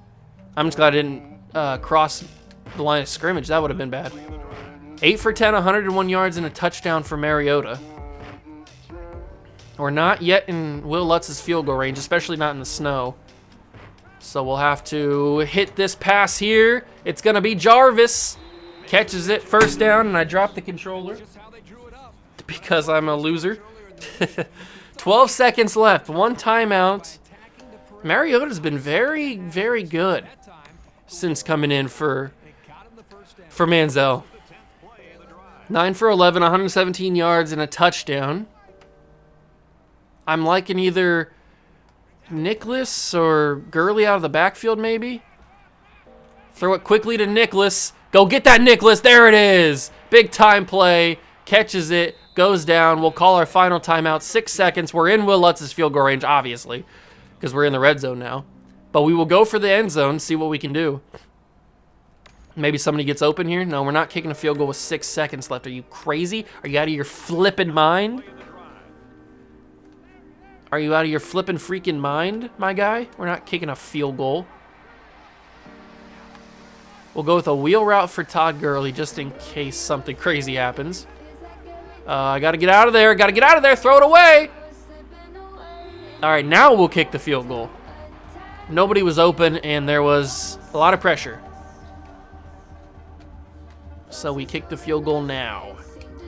I'm just glad I didn't cross the line of scrimmage. That would have been bad. 8 for 10, 101 yards, and a touchdown for Mariota. We're not yet in Will Lutz's field goal range, especially not in the snow. So we'll have to hit this pass here. It's going to be Jarvis. Catches it, 1st down, and I drop the controller because I'm a loser. 12 seconds left, 1 timeout. Mariota's been very, very good since coming in for Manziel. 9 for 11, 117 yards, and a touchdown. I'm liking either Nicholas or Gurley out of the backfield, maybe. Throw it quickly to Nicholas. Go get that, Nicholas. There it is. Big time play. Catches it. Goes down. We'll call our final timeout. 6 seconds. We're in Will Lutz's field goal range, obviously, because we're in the red zone now. But we will go for the end zone, see what we can do. Maybe somebody gets open here. No, we're not kicking a field goal with 6 seconds left. Are you crazy? Are you out of your flippin' mind? Are you out of your flippin' freaking mind, my guy? We're not kicking a field goal. We'll go with a wheel route for Todd Gurley just in case something crazy happens. I got to get out of there. Got to get out of there. Throw it away. All right, now we'll kick the field goal. Nobody was open, and there was a lot of pressure. So we kick the field goal now.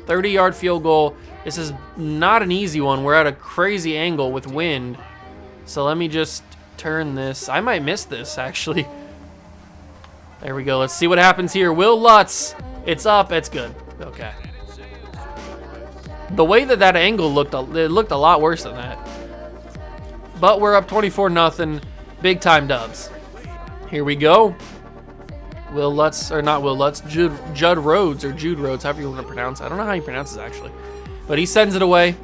30-yard field goal. This is not an easy one. We're at a crazy angle with wind. So let me just turn this. I might miss this, actually. There we go. Let's see what happens here. Will Lutz. It's up. It's good. Okay. The way that angle looked, it looked a lot worse than that. But we're up 24-0. Big time dubs. Here we go. Will Lutz, or not Will Lutz, Judd Rhodes, or Jude Rhodes, however you want to pronounce it. I don't know how you pronounce it, actually. But he sends it away,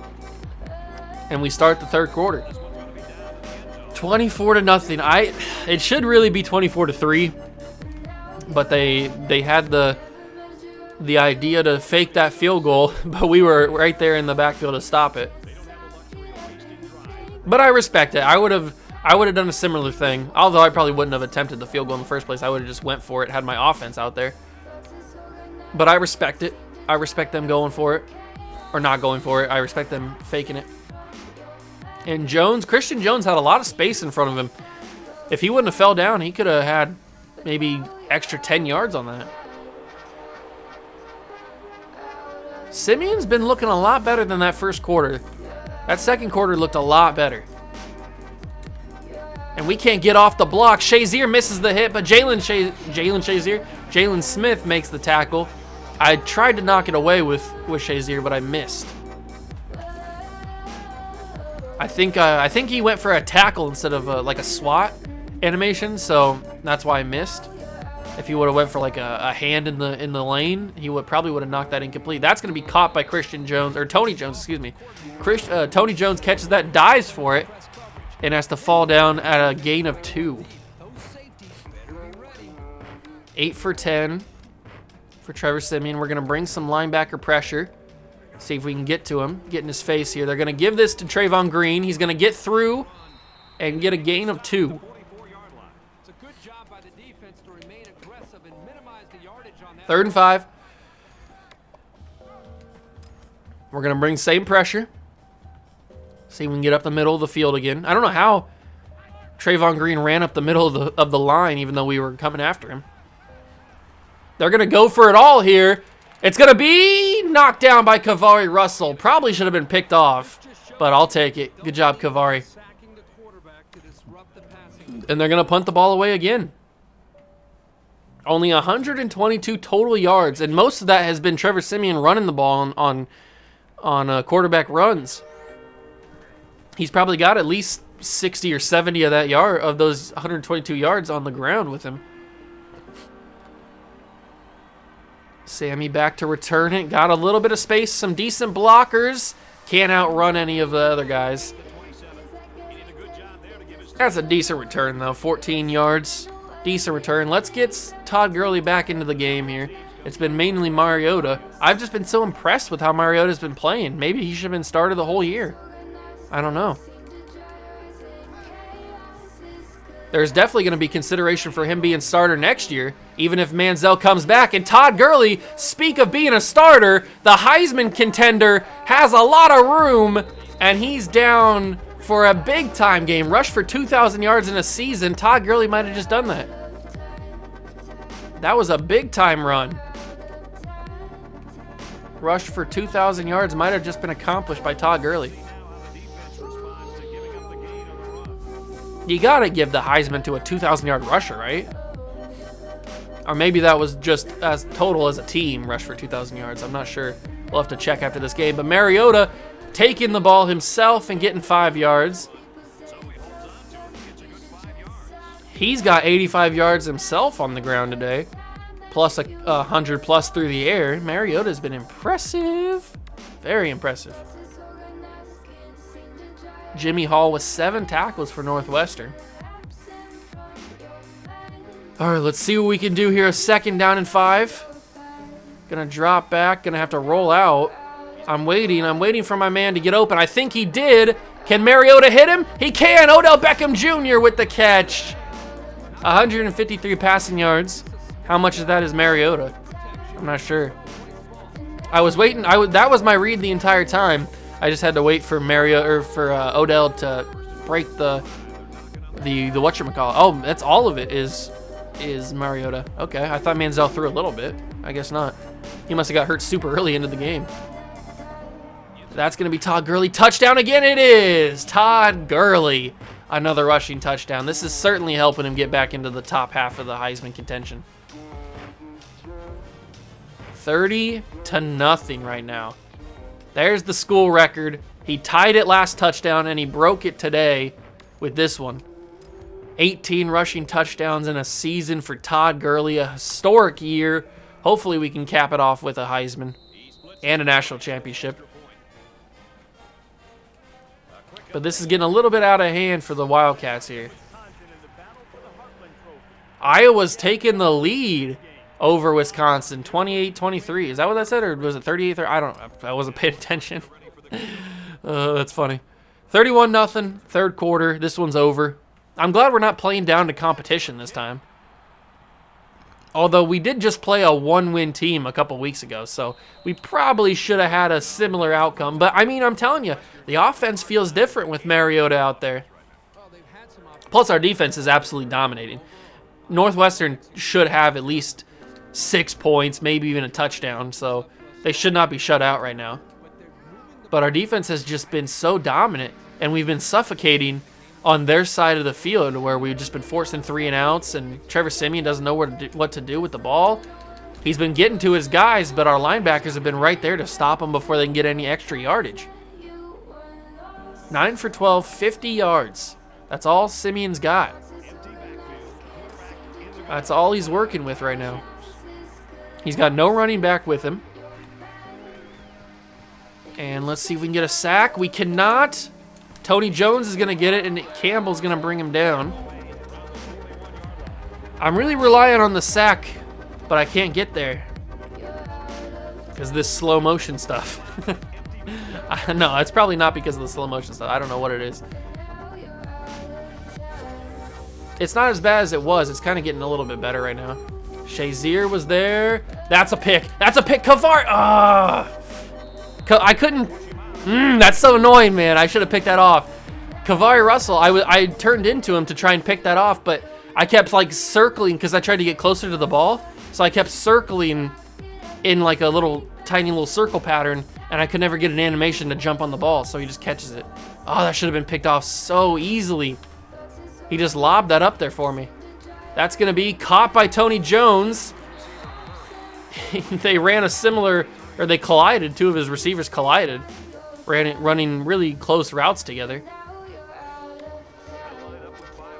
and we start the 3rd quarter. 24-0. It should really be 24-3, but they had the idea to fake that field goal, but we were right there in the backfield to stop it. But I respect it. I would have done a similar thing, although I probably wouldn't have attempted the field goal in the first place. I would have just went for it, had my offense out there. But I respect it. I respect them going for it, or not going for it. I respect them faking it. And Christian Jones had a lot of space in front of him. If he wouldn't have fell down, he could have had maybe extra 10 yards on that. Simeon's been looking a lot better than that first quarter. That second quarter looked a lot better. And we can't get off the block. Shazier misses the hit, but Jalen Smith makes the tackle. I tried to knock it away with Shazier, but I missed. I think he went for a tackle instead of like a SWAT animation, so that's why I missed. If he would have went for like a hand in the lane, he probably would have knocked that incomplete. That's going to be caught by Tony Jones, excuse me. Tony Jones catches that, dives for it, and has to fall down at a gain of 2. 8 for 10 for Trevor Siemian. We're going to bring some linebacker pressure. See if we can get to him, get in his face here. They're going to give this to Trayvon Green. He's going to get through and get a gain of 2. Third and 5. We're going to bring same pressure. See if we can get up the middle of the field again. I don't know how Trayvon Green ran up the middle of the line even though we were coming after him. They're going to go for it all here. It's going to be knocked down by Kavari Russell. Probably should have been picked off, but I'll take it. Good job, Kavari. And they're going to punt the ball away again. Only 122 total yards, and most of that has been Trevor Siemian running the ball on quarterback runs. He's probably got at least 60 or 70 of those 122 yards on the ground with him. Sammy back to return it. Got a little bit of space, some decent blockers. Can't outrun any of the other guys. That's a decent return, though. 14 yards. Decent return. Let's get Todd Gurley back into the game here. It's been mainly Mariota. I've just been so impressed with how Mariota's been playing. Maybe he should have been started the whole year. I don't know. There's definitely going to be consideration for him being starter next year, even if Manziel comes back. And Todd Gurley, speak of being a starter, the Heisman contender, has a lot of room, and he's down for a big-time game. Rushed for 2,000 yards in a season. Todd Gurley might have just done that. That was a big-time run. Rushed for 2,000 yards might have just been accomplished by Todd Gurley. You got to give the Heisman to a 2,000-yard rusher, right? Or maybe that was just as total as a team rush for 2,000 yards. I'm not sure. We'll have to check after this game. But Mariota taking the ball himself and getting 5 yards. He's got 85 yards himself on the ground today, plus 100 plus through the air. Mariota's been impressive. Very impressive. Jimmy Hall with 7 tackles for Northwestern. All right, let's see what we can do here. A 2nd down and 5. Gonna drop back, gonna have to roll out. I'm waiting for my man to get open. I think he did. Can Mariota hit him? He can. Odell Beckham Jr. with the catch. 153 passing yards. How much of that is Mariota? I'm not sure. I was waiting. That was my read the entire time. I just had to wait for Odell to break the whatchamacallit. Oh, that's all of it is Mariota. Okay, I thought Manziel threw a little bit. I guess not. He must have got hurt super early into the game. That's going to be Todd Gurley. Touchdown again it is. Todd Gurley. Another rushing touchdown. This is certainly helping him get back into the top half of the Heisman contention. 30-0 right now. There's the school record. He tied it last touchdown, and he broke it today with this one. 18 rushing touchdowns in a season for Todd Gurley. A historic year. Hopefully we can cap it off with a Heisman and a national championship. But this is getting a little bit out of hand for the Wildcats here. Iowa's taking the lead over Wisconsin, 28-23. Is that what that said, or was it 38? I don't know. I wasn't paying attention. That's funny. 31-0, third quarter. This one's over. I'm glad we're not playing down to competition this time. Although we did just play a one-win team a couple weeks ago, so we probably should have had a similar outcome. But, I mean, I'm telling you, the offense feels different with Mariota out there. Plus, our defense is absolutely dominating. Northwestern should have at least 6 points, maybe even a touchdown, so they should not be shut out right now. But our defense has just been so dominant, and we've been suffocating on their side of the field where we've just been forcing 3-and-outs, and Trevor Siemian doesn't know what to do with the ball. He's been getting to his guys, but our linebackers have been right there to stop them before they can get any extra yardage. 9 for 12, 50 yards. That's all Siemian's got. That's all he's working with right now. He's got no running back with him. And let's see if we can get a sack. We cannot. Tony Jones is going to get it, and Campbell's going to bring him down. I'm really relying on the sack, but I can't get there because of this slow motion stuff. No, it's probably not because of the slow motion stuff. I don't know what it is. It's not as bad as it was. It's kind of getting a little bit better right now. Shazier was there. That's a pick. That's a pick. Kavar. I couldn't. That's so annoying, man. I should have picked that off. Kavari Russell, I turned into him to try and pick that off, but I kept like circling because I tried to get closer to the ball. So I kept circling in like a tiny little circle pattern, and I could never get an animation to jump on the ball, so he just catches it. Oh, that should have been picked off so easily. He just lobbed that up there for me. That's going to be caught by Tony Jones. They ran a similar, or they collided. Two of his receivers collided, running really close routes together.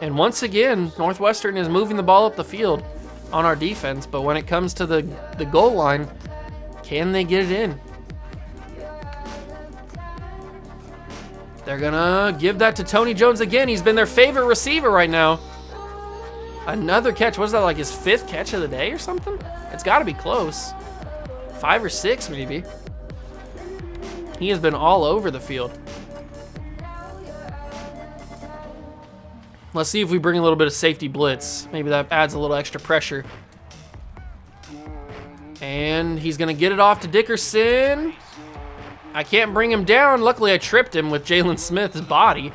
And once again, Northwestern is moving the ball up the field on our defense, but when it comes to the goal line, can they get it in? They're going to give that to Tony Jones again. He's been their favorite receiver right now. Another catch. Was that like his 5th catch of the day or something? It's got to be close. 5 or 6 maybe. He has been all over the field. Let's see if we bring a little bit of safety blitz. Maybe that adds a little extra pressure. And he's going to get it off to Dickerson. I can't bring him down. Luckily, I tripped him with Jalen Smith's body.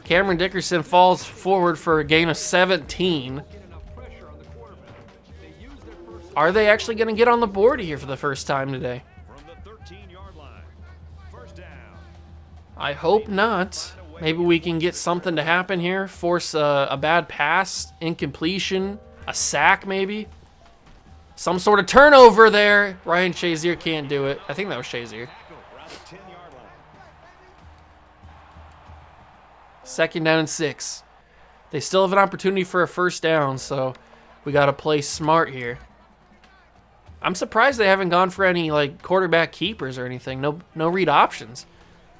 Cameron Dickerson falls forward for a gain of 17. Are they actually going to get on the board here for the first time today? I hope not. Maybe we can get something to happen here. Force a bad pass, incompletion, a sack maybe. Some sort of turnover there. Ryan Shazier can't do it. I think that was Shazier. 2nd down and 6. They still have an opportunity for a first down, so we got to play smart here. I'm surprised they haven't gone for any like quarterback keepers or anything. No read options.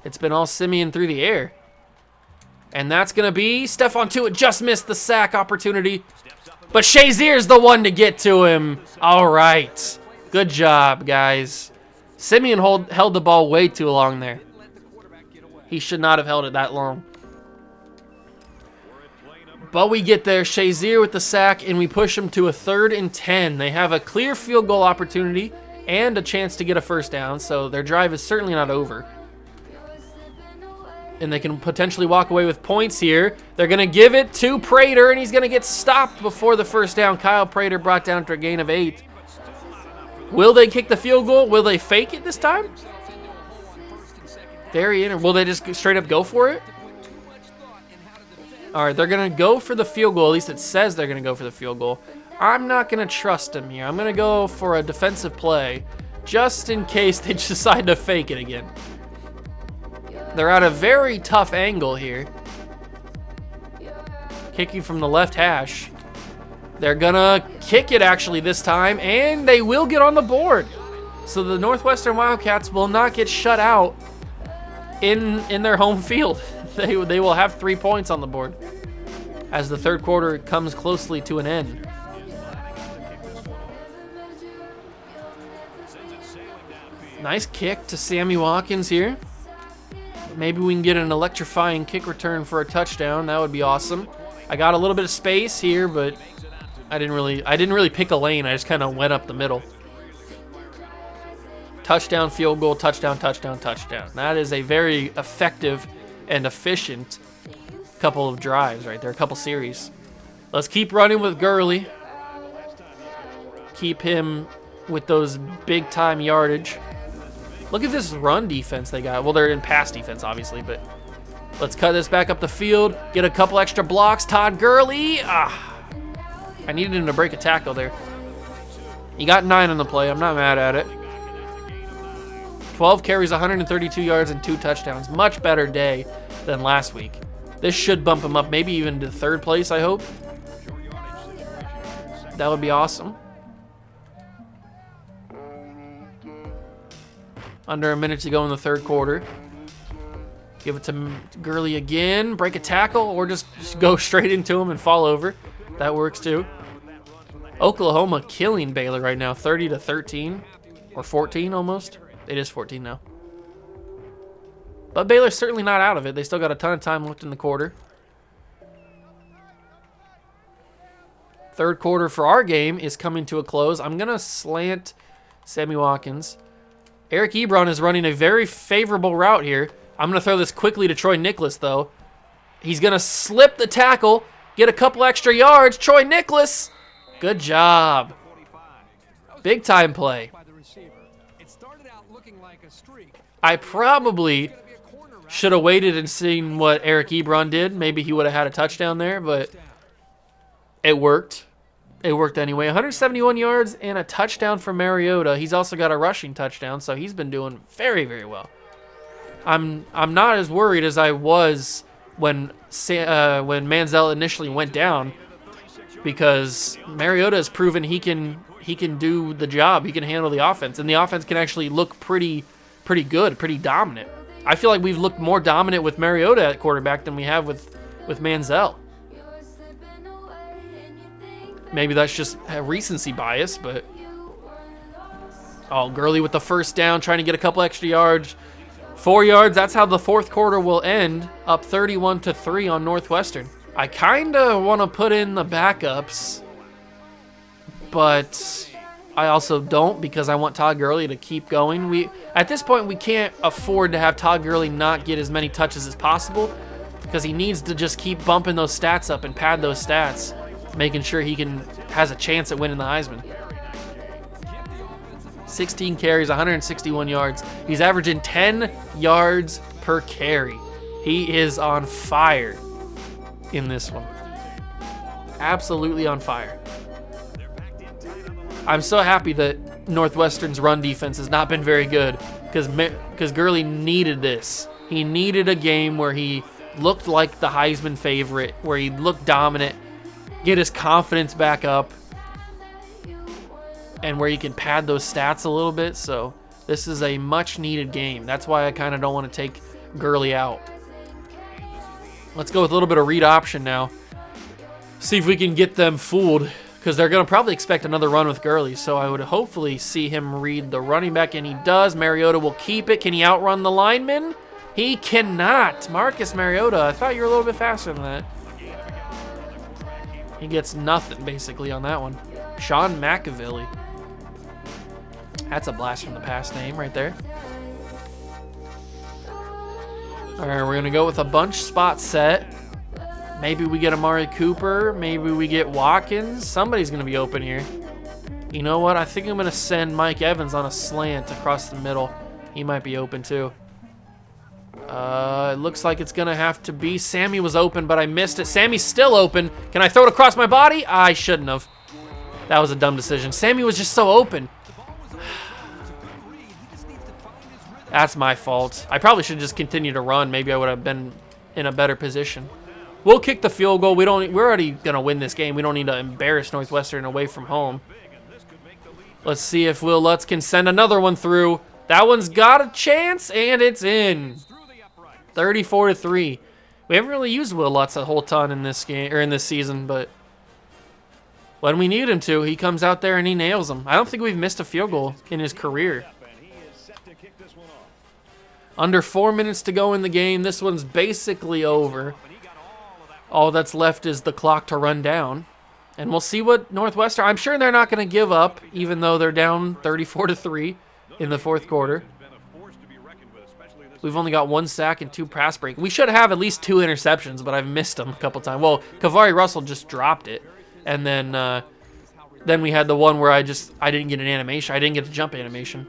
It's been all Siemian through the air. And that's going to be Stephon Tuitt just missed the sack opportunity. But Shazier's the one to get to him. All right. Good job, guys. Siemian held the ball way too long there. He should not have held it that long. But we get there. Shazier with the sack, and we push him to a 3rd and 10. They have a clear field goal opportunity and a chance to get a first down, so their drive is certainly not over. And they can potentially walk away with points here. They're going to give it to Prater, and he's going to get stopped before the first down. Kyle Prater brought down to a gain of 8. Will they kick the field goal? Will they fake it this time? Will they just straight up go for it? All right, they're going to go for the field goal. At least it says they're going to go for the field goal. I'm not going to trust them here. I'm going to go for a defensive play just in case they decide to fake it again. They're at a very tough angle here. Kicking from the left hash. They're going to kick it actually this time, and they will get on the board. So the Northwestern Wildcats will not get shut out in their home field. they will have 3 points on the board as the third quarter comes closely to an end. Nice kick to Sammy Watkins here. Maybe we can get an electrifying kick return for a touchdown. That would be awesome. I got a little bit of space here, but I didn't really pick a lane. I just kind of went up the middle. Touchdown, field goal, touchdown, touchdown, touchdown. That is a very effective and efficient couple of drives right there, a couple series. Let's keep running with Gurley. Keep him with those big-time yardage. Look at this run defense they got. Well, they're in pass defense, obviously, but let's cut this back up the field. Get a couple extra blocks. Todd Gurley. I needed him to break a tackle there. He got 9 on the play. I'm not mad at it. 12 carries, 132 yards, and 2 touchdowns. Much better day than last week. This should bump him up, maybe even to 3rd place, I hope. That would be awesome. Under a minute to go in the 3rd quarter. Give it to Gurley again. Break a tackle or just go straight into him and fall over. That works too. Oklahoma killing Baylor right now, 30-13 or 14 almost. It is 14 now. But Baylor's certainly not out of it. They still got a ton of time left in the quarter. 3rd quarter for our game is coming to a close. I'm going to slant Sammy Watkins. Eric Ebron is running a very favorable route here. I'm going to throw this quickly to Troy Nicholas, though. He's going to slip the tackle, get a couple extra yards. Troy Nicholas, good job. Big time play. I probably should have waited and seen what Eric Ebron did. Maybe he would have had a touchdown there, but it worked. It worked anyway. 171 yards and a touchdown for Mariota. He's also got a rushing touchdown, so he's been doing very, very well. I'm not as worried as I was when Manziel initially went down, because Mariota has proven he can do the job. He can handle the offense, and the offense can actually look pretty good, pretty dominant. I feel like we've looked more dominant with Mariota at quarterback than we have with Manziel. Maybe that's just a recency bias, but... Oh, Gurley with the first down, trying to get a couple extra yards. 4 yards, that's how the 4th quarter will end, up 31-3 on Northwestern. I kind of want to put in the backups, but I also don't, because I want Todd Gurley to keep going. At this point, we can't afford to have Todd Gurley not get as many touches as possible, because he needs to just keep bumping those stats up and pad those stats, making sure he has a chance at winning the Heisman. 16 carries, 161 yards. He's averaging 10 yards per carry. He is on fire in this one. Absolutely on fire. I'm so happy that Northwestern's run defense has not been very good, because Gurley needed this. He needed a game where he looked like the Heisman favorite, where he looked dominant, get his confidence back up, and where he can pad those stats a little bit. So this is a much needed game. That's why I kind of don't want to take Gurley out. Let's go with a little bit of read option now. See if we can get them fooled, because they're going to probably expect another run with Gurley. So I would hopefully see him read the running back, and he does. Mariota will keep it. Can he outrun the lineman? He cannot. Marcus Mariota, I thought you were a little bit faster than that. He gets nothing, basically, on that one. Sean McAvilly. That's a blast from the past name right there. All right, we're going to go with a bunch spot set. Maybe we get Amari Cooper. Maybe we get Watkins. Somebody's going to be open here. You know what? I think I'm going to send Mike Evans on a slant across the middle. He might be open too. It looks like it's going to have to be. Sammy was open, but I missed it. Sammy's still open. Can I throw it across my body? I shouldn't have. That was a dumb decision. Sammy was just so open. That's my fault. I probably should just continue to run. Maybe I would have been in a better position. We'll kick the field goal. We're already going to win this game. We don't need to embarrass Northwestern away from home. Let's see if Will Lutz can send another one through. That one's got a chance, and it's in. 34-3. We haven't really used Will Lutz a whole ton in this game or in this season, but when we need him to, he comes out there and he nails them. I don't think we've missed a field goal in his career. Under 4 minutes to go in the game. This one's basically over. All that's left is the clock to run down. And we'll see what Northwestern... I'm sure they're not going to give up, even though they're down 34-3 in the fourth quarter. We've only got 1 sack and 2 pass breaks. We should have at least 2 interceptions, but I've missed them a couple times. Well, Kavari Russell just dropped it. And then we had the one where I didn't get an animation. I didn't get a jump animation.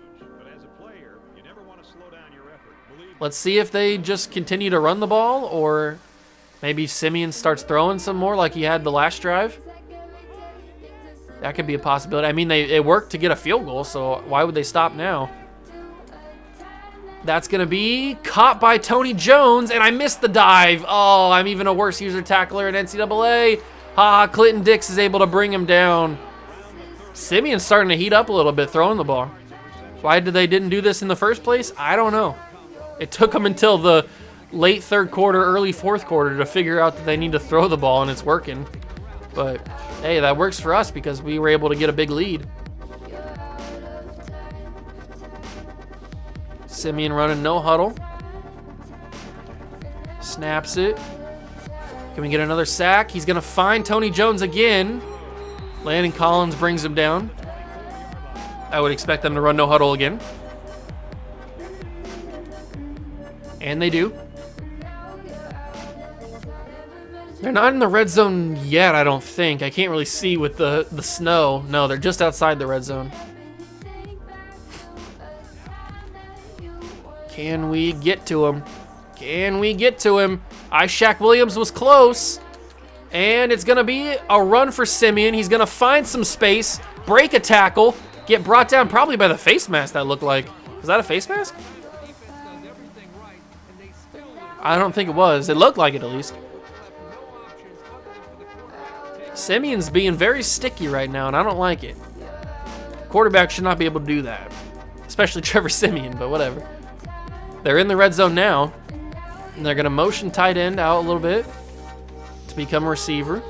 Let's see if they just continue to run the ball, or maybe Simeon starts throwing some more like he had the last drive. That could be a possibility. I mean, it worked to get a field goal, so why would they stop now? That's going to be caught by Tony Jones, and I missed the dive. Oh, I'm even a worse user tackler in NCAA. Clinton Dix is able to bring him down. Simeon's starting to heat up a little bit throwing the ball. Why didn't do this in the first place? I don't know. It took them until the late third quarter, early fourth quarter to figure out that they need to throw the ball, and it's working. But, hey, that works for us because we were able to get a big lead. Simeon running no huddle. Snaps it. Can we get another sack? He's going to find Tony Jones again. Landon Collins brings him down. I would expect them to run no huddle again. And they do. They're not in the red zone yet, I don't think. I can't really see with the snow. No, they're just outside the red zone. Can we get to him? Can we get to him? Ishaq Williams was close. And it's going to be a run for Simeon. He's going to find some space, break a tackle, get brought down probably by the face mask that looked like. Was that a face mask? I don't think it was. It looked like it at least. Simeon's being very sticky right now, and I don't like it. Quarterback should not be able to do that. Especially Trevor Simeon, but whatever. They're in the red zone now. And they're going to motion tight end out a little bit to become a receiver.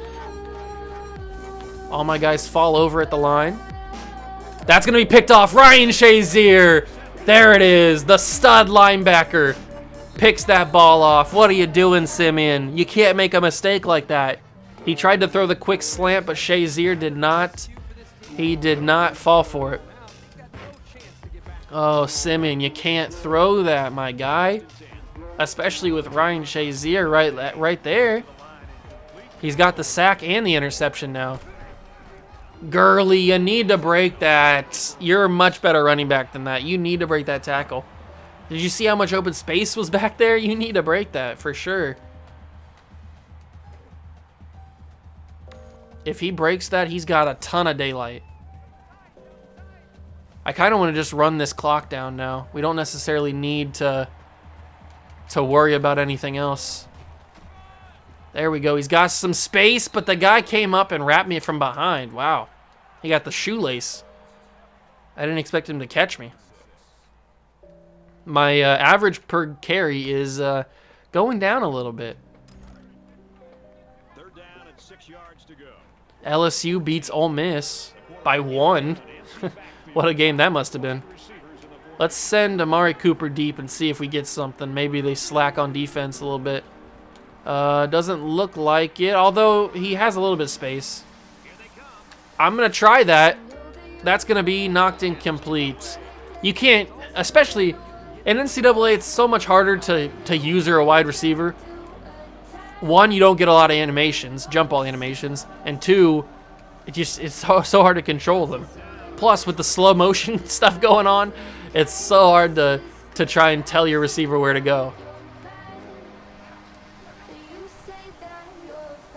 All my guys fall over at the line. That's going to be picked off. Ryan Shazier. There it is. The stud linebacker picks that ball off. What are you doing, Simeon? You can't make a mistake like that. He tried to throw the quick slant, but Shazier did not. He did not fall for it. Oh, Simeon, you can't throw that, my guy. Especially with Ryan Shazier right there. He's got the sack and the interception now. Gurley, you need to break that. You're a much better running back than that. You need to break that tackle. Did you see how much open space was back there? You need to break that for sure. If he breaks that, he's got a ton of daylight. I kind of want to just run this clock down now. We don't necessarily need to worry about anything else. There we go. He's got some space, but the guy came up and wrapped me from behind. Wow. He got the shoelace. I didn't expect him to catch me. My average per carry is going down a little bit. Third down and 6 yards to go. LSU beats Ole Miss by 1. What a game that must have been. Let's send Amari Cooper deep and see if we get something. Maybe they slack on defense a little bit. Doesn't look like it, although he has a little bit of space. I'm going to try that. That's going to be knocked incomplete. You can't, especially in NCAA, it's so much harder to user a wide receiver. One, you don't get a lot of animations, jump ball animations, and two, it's so hard to control them. Plus, with the slow motion stuff going on, it's so hard to try and tell your receiver where to go.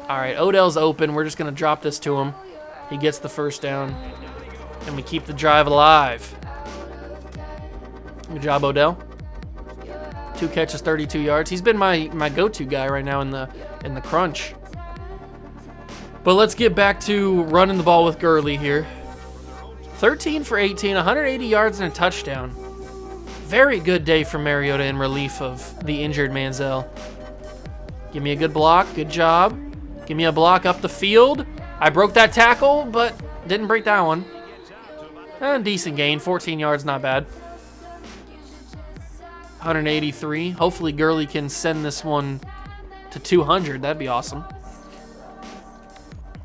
All right, Odell's open. We're just going to drop this to him. He gets the first down, and we keep the drive alive. Good job, Odell. 2 catches, 32 yards. He's been my go-to guy right now in the crunch. But let's get back to running the ball with Gurley here. 13 for 18, 180 yards and a touchdown. Very good day for Mariota in relief of the injured Manziel. Give me a good block. Good job. Give me a block up the field. I broke that tackle, but didn't break that one. Decent gain. 14 yards, not bad. 183. Hopefully Gurley can send this one to 200. That'd be awesome.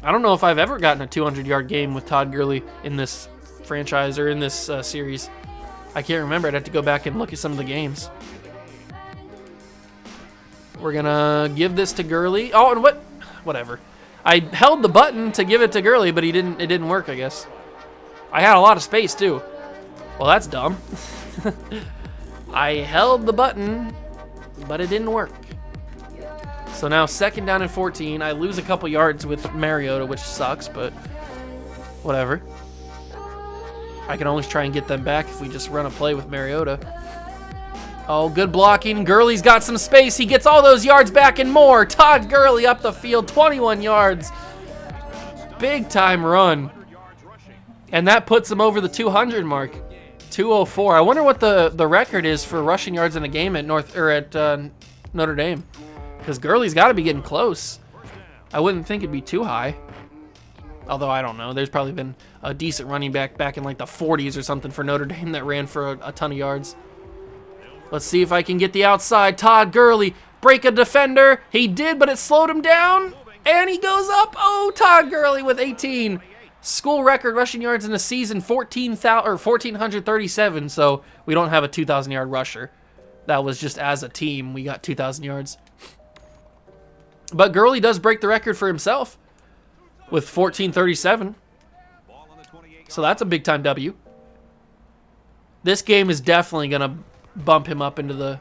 I don't know if I've ever gotten a 200-yard game with Todd Gurley in this franchise or in this series. I can't remember. I'd have to go back and look at some of the games. We're going to give this to Gurley. Oh, and whatever. I held the button to give it to Gurley, but it didn't work, I guess. I had a lot of space, too. Well, that's dumb. I held the button, but it didn't work. So now 2nd down and 14. I lose a couple yards with Mariota, which sucks, but whatever. I can always try and get them back if we just run a play with Mariota. Oh, good blocking. Gurley's got some space. He gets all those yards back and more. Todd Gurley up the field, 21 yards. Big time run. And that puts him over the 200 mark. 204. I wonder what the record is for rushing yards in a game at Notre Dame. Because Gurley's got to be getting close. I wouldn't think it'd be too high. Although, I don't know. There's probably been a decent running back in like the 40s or something for Notre Dame that ran for a ton of yards. Let's see if I can get the outside. Todd Gurley, break a defender. He did, but it slowed him down. And he goes up. Oh, Todd Gurley with 18. School record rushing yards in a season, 1,437. So we don't have a 2,000-yard rusher. That was just as a team, we got 2,000 yards. But Gurley does break the record for himself with 1,437. So that's a big-time W. This game is definitely going to bump him up into the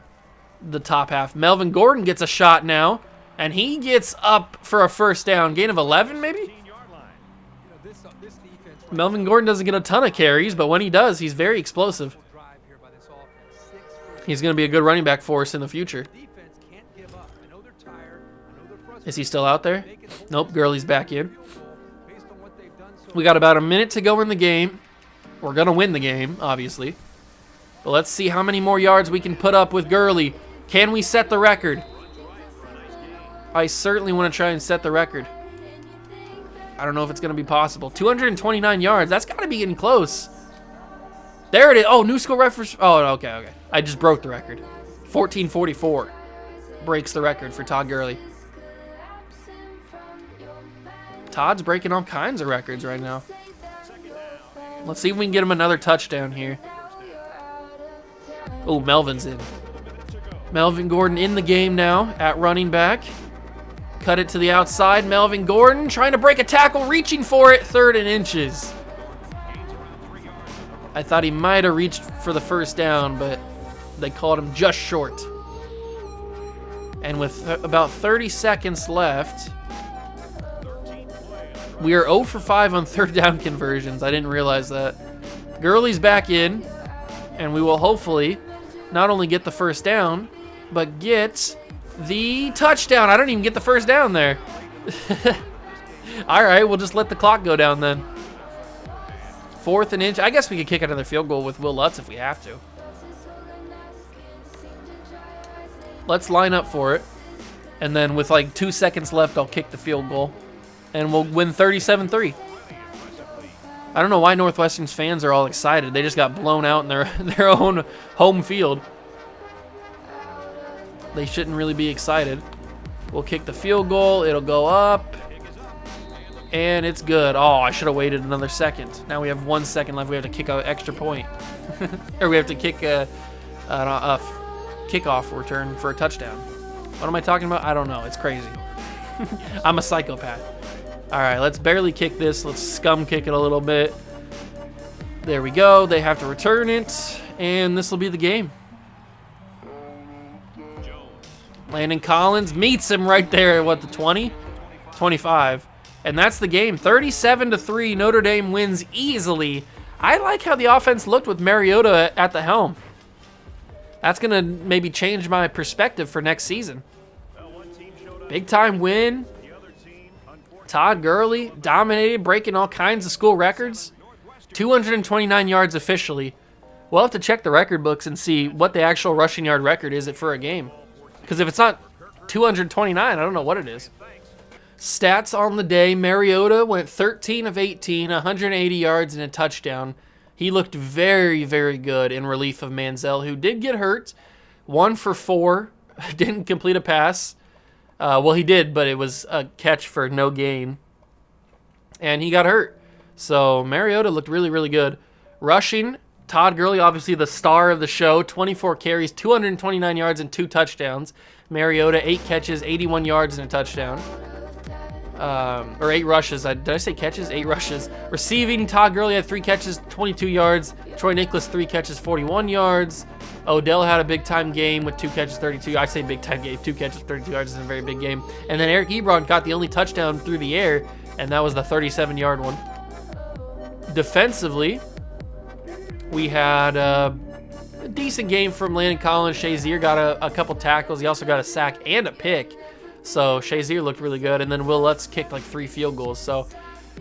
top half. Melvin Gordon gets a shot now, and he gets up for a first down. Gain of 11, maybe? Melvin Gordon doesn't get a ton of carries, but when he does, he's very explosive. He's going to be a good running back for us in the future. Is he still out there? Nope, Gurley's back in. We got about a minute to go in the game. We're going to win the game, obviously. But let's see how many more yards we can put up with Gurley. Can we set the record? I certainly want to try and set the record. I don't know if it's going to be possible. 229 yards. That's got to be getting close. There it is. Oh, new school reference. Oh, okay. I just broke the record. 1444 breaks the record for Todd Gurley. Todd's breaking all kinds of records right now. Let's see if we can get him another touchdown here. Oh, Melvin's in. Melvin Gordon in the game now at running back. Cut it to the outside. Melvin Gordon trying to break a tackle, reaching for it. 3rd and inches. I thought he might have reached for the first down, but they called him just short. And with about 30 seconds left, we are 0 for 5 on 3rd down conversions. I didn't realize that. Gurley's back in, and we will hopefully not only get the first down, but get the touchdown. I don't even get the first down there. All right, we'll just let the clock go down then. 4th and inch. I guess we could kick another field goal with Will Lutz if we have to. Let's line up for it. And then with like 2 seconds left, I'll kick the field goal. And we'll win 37-3. I don't know why Northwestern's fans are all excited. They just got blown out in their own home field. They shouldn't really be excited. We'll kick the field goal. It'll go up. And it's good. Oh, I should have waited another second. Now we have 1 second left. We have to kick an extra point. Or we have to kick a kickoff return for a touchdown. What am I talking about? I don't know. It's crazy. I'm a psychopath. All right, let's barely kick this. Let's scum kick it a little bit. There we go. They have to return it, and this will be the game. Landon Collins meets him right there at, the 20? 25. And that's the game. 37-3, Notre Dame wins easily. I like how the offense looked with Mariota at the helm. That's going to maybe change my perspective for next season. Big time win. Todd Gurley dominated, breaking all kinds of school records. 229 yards officially. We'll have to check the record books and see what the actual rushing yard record is for a game. Because if it's not 229. I don't know what it is. Stats on the day. Mariota went 13 of 18, 180 yards and a touchdown. He looked very, very good in relief of Manziel, who did get hurt. 1 for 4. Didn't complete a pass. Well, he did, but it was a catch for no gain. And he got hurt. So Mariota looked really, really good. Rushing, Todd Gurley, obviously the star of the show. 24 carries, 229 yards, and 2 touchdowns. Mariota, 8 catches, 81 yards, and a touchdown. Or 8 rushes. Did I say catches? 8 rushes. Receiving, Todd Gurley had 3 catches, 22 yards. Troy Nicholas, 3 catches, 41 yards. Odell had a big-time game with 2 catches, 32. I say big-time game. 2 catches, 32 yards is a very big game. And then Eric Ebron got the only touchdown through the air, and that was the 37-yard one. Defensively, we had a decent game from Landon Collins. Shazier got a couple tackles. He also got a sack and a pick. So Shazier looked really good. And then Will Lutz kicked like 3 field goals. So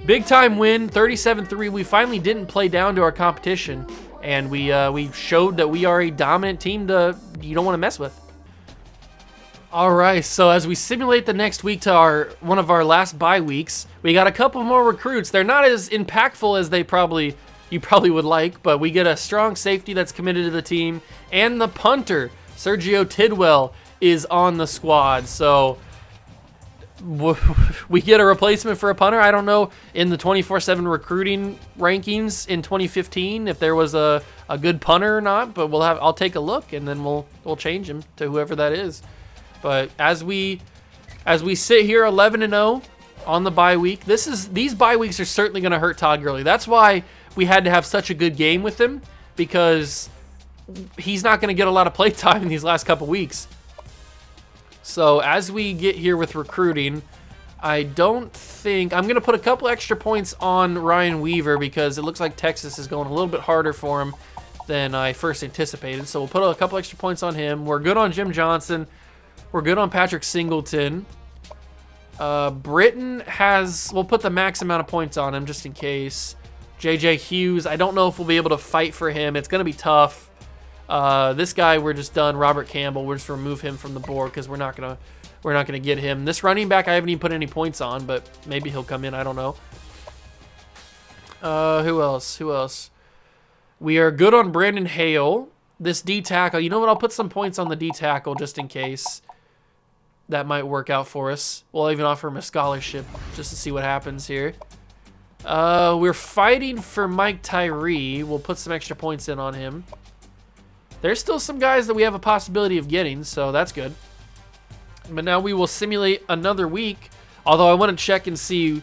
big time win, 37-3. We finally didn't play down to our competition. And we showed that we are a dominant team you don't want to mess with. All right, so as we simulate the next week to one of our last bye weeks, we got a couple more recruits. They're not as impactful as you probably would like, but we get a strong safety that's committed to the team, and the punter, Sergio Tidwell, is on the squad. So we get a replacement for a punter. I don't know in the 24/7 recruiting rankings in 2015 if there was a good punter or not, but I'll take a look and then we'll change him to whoever that is. But as we sit here 11-0 on the bye week, these bye weeks are certainly going to hurt Todd Gurley. That's why we had to have such a good game with him, because he's not going to get a lot of play time in these last couple weeks. So as we get here with recruiting, I'm going to put a couple extra points on Ryan Weaver because it looks like Texas is going a little bit harder for him than I first anticipated. So we'll put a couple extra points on him. We're good on Jim Johnson. We're good on Patrick Singleton. Britton we'll put the max amount of points on him just in case. JJ Hughes, I don't know if we'll be able to fight for him. It's going to be tough. This guy, we're just done. Robert Campbell, we're just remove him from the board because we're not gonna get him. This running back, I haven't even put any points on, but maybe he'll come in. I don't know. Who else? We are good on Brandon Hale. This D tackle, you know what? I'll put some points on the D tackle just in case. That might work out for us. We'll even offer him a scholarship just to see what happens here. We're fighting for Mike Tyree. We'll put some extra points in on him. There's still some guys that we have a possibility of getting, so that's good. But now we will simulate another week, although I want to check and see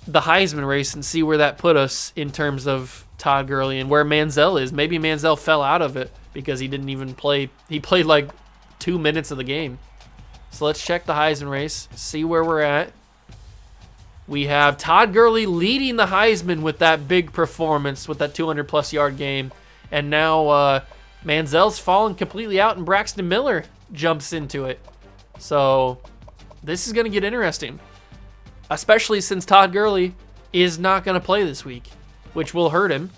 the Heisman race and see where that put us in terms of Todd Gurley and where Manziel is. Maybe Manziel fell out of it because he didn't even play. He played like 2 minutes of the game. So let's check the Heisman race, see where we're at. We have Todd Gurley leading the Heisman with that big performance, with that 200-plus yard game. And now Manziel's fallen completely out, and Braxton Miller jumps into it. So this is going to get interesting, especially since Todd Gurley is not going to play this week, which will hurt him.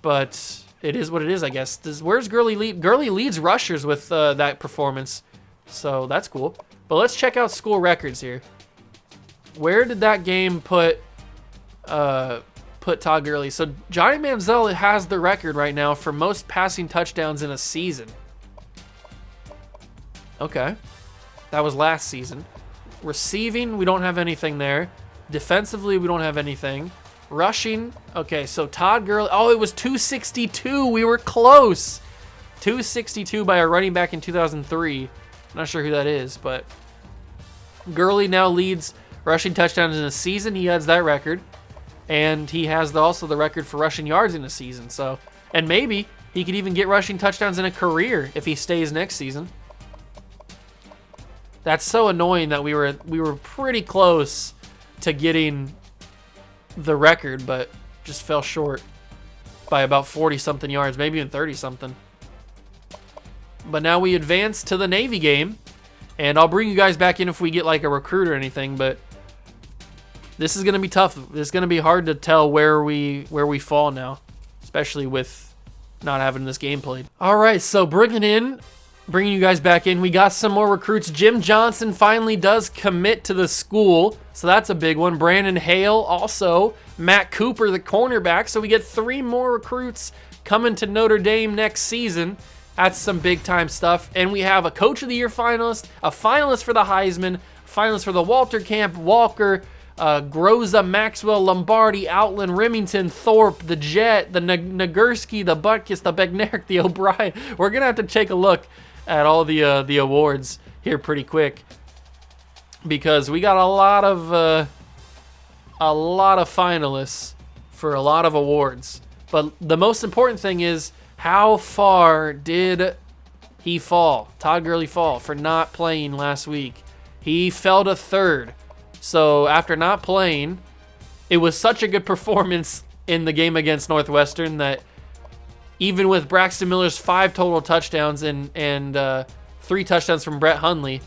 But it is what it is, I guess. Where's Gurley lead? Gurley leads rushers with that performance. So that's cool. But let's check out school records here. Where did that game put Todd Gurley? So Johnny Manziel has the record right now for most passing touchdowns in a season. Okay. That was last season. Receiving, we don't have anything there. Defensively, we don't have anything. Rushing, okay, so Todd Gurley, it was 262. We were close. 262 by a running back in 2003. Not sure who that is, but Gurley now leads rushing touchdowns in a season. He has that record. And he has also the record for rushing yards in a season. So, and maybe he could even get rushing touchdowns in a career if he stays next season. That's so annoying that we were pretty close to getting the record, but just fell short by about 40-something yards, maybe even 30-something. But now we advance to the Navy game, and I'll bring you guys back in if we get like a recruit or anything, but this is going to be tough. It's going to be hard to tell where we fall now, especially with not having this game played. All right, so bringing in bringing you guys back in. We got some more recruits. Jim Johnson finally does commit to the school, so that's a big one. Brandon Hale also. Matt Cooper, the cornerback. So we get 3 more recruits coming to Notre Dame next season. That's some big-time stuff. And we have a Coach of the Year finalist, a finalist for the Heisman, a finalist for the Walter Camp, Walker, Groza, Maxwell, Lombardi, Outland, Remington, Thorpe, the Jet, the Nagurski, the Butkus, the Bednarik, the O'Brien. We're going to have to take a look at all the awards here pretty quick, because we got a lot of finalists for a lot of awards. But the most important thing is, how far did he fall? Todd Gurley fall for not playing last week. He fell to 3rd. So after not playing, it was such a good performance in the game against Northwestern that even with Braxton Miller's 5 total touchdowns and 3 touchdowns from Brett Hundley,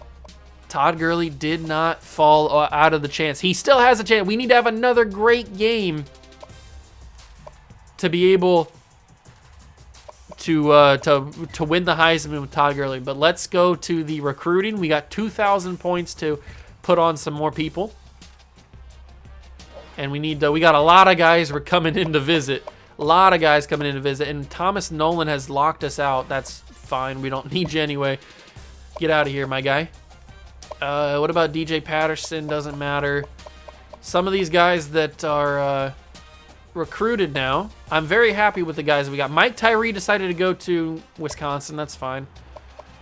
Todd Gurley did not fall out of the chance. He still has a chance. We need to have another great game to be able to win the Heisman with Todd Gurley. But let's go to the recruiting. We got 2,000 points to put on some more people, and we got a lot of guys we're coming in to visit. A lot of guys coming in to visit, and Thomas Nolan has locked us out. That's fine. We don't need you anyway. Get out of here, my guy. What about DJ Patterson? Doesn't matter. Some of these guys that are recruited now, I'm very happy with the guys we got. Mike Tyree decided to go to Wisconsin. That's fine.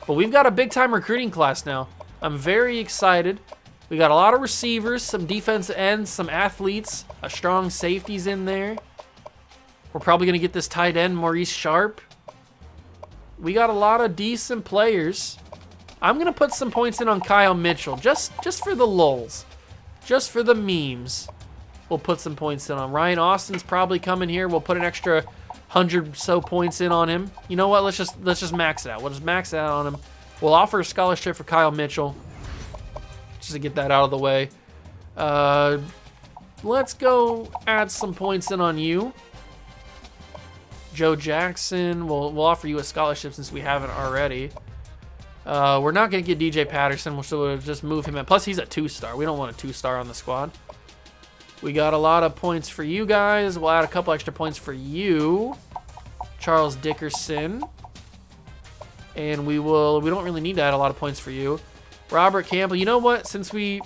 But we've got a big-time recruiting class now. I'm very excited. We got a lot of receivers, some defense ends, some athletes, a strong safeties in there. We're probably going to get this tight end, Maurice Sharp. We got a lot of decent players. I'm going to put some points in on Kyle Mitchell, just for the lulz, just for the memes. We'll put some points in on Ryan Austin's probably coming here. We'll put an extra 100 or so points in on him. You know what? Let's just max it out. We'll just max it out on him. We'll offer a scholarship for Kyle Mitchell, just to get that out of the way. Let's go add some points in on you. Joe Jackson, we'll offer you a scholarship since we haven't already. We're not going to get DJ Patterson, so we'll just move him in. Plus, he's a 2-star. We don't want a 2-star on the squad. We got a lot of points for you guys. We'll add a couple extra points for you. Charles Dickerson. And we don't really need to add a lot of points for you. Robert Campbell. You know what? Since we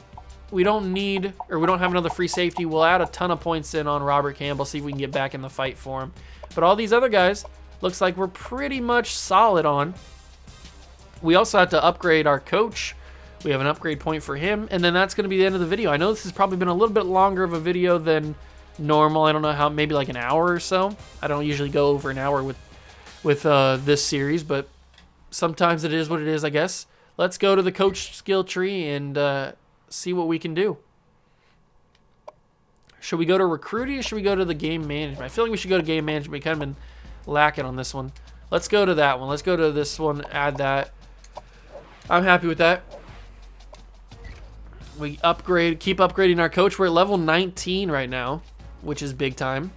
don't need, or we don't have another free safety, we'll add a ton of points in on Robert Campbell, see if we can get back in the fight for him. But all these other guys, looks like we're pretty much solid on. We also have to upgrade our coach. We have an upgrade point for him, and then that's going to be the end of the video. I know this has probably been a little bit longer of a video than normal. I don't know how, maybe like an hour or so. I don't usually go over an hour with this series, but sometimes it is what it is, I guess. Let's go to the coach skill tree and see what we can do. Should we go to recruiting or should we go to the game management? I feel like we should go to game management. We kind of been lacking on this one. Let's go to that one. Let's go to this one, add that. I'm happy with that. We keep upgrading our coach. We're at level 19 right now, which is big time.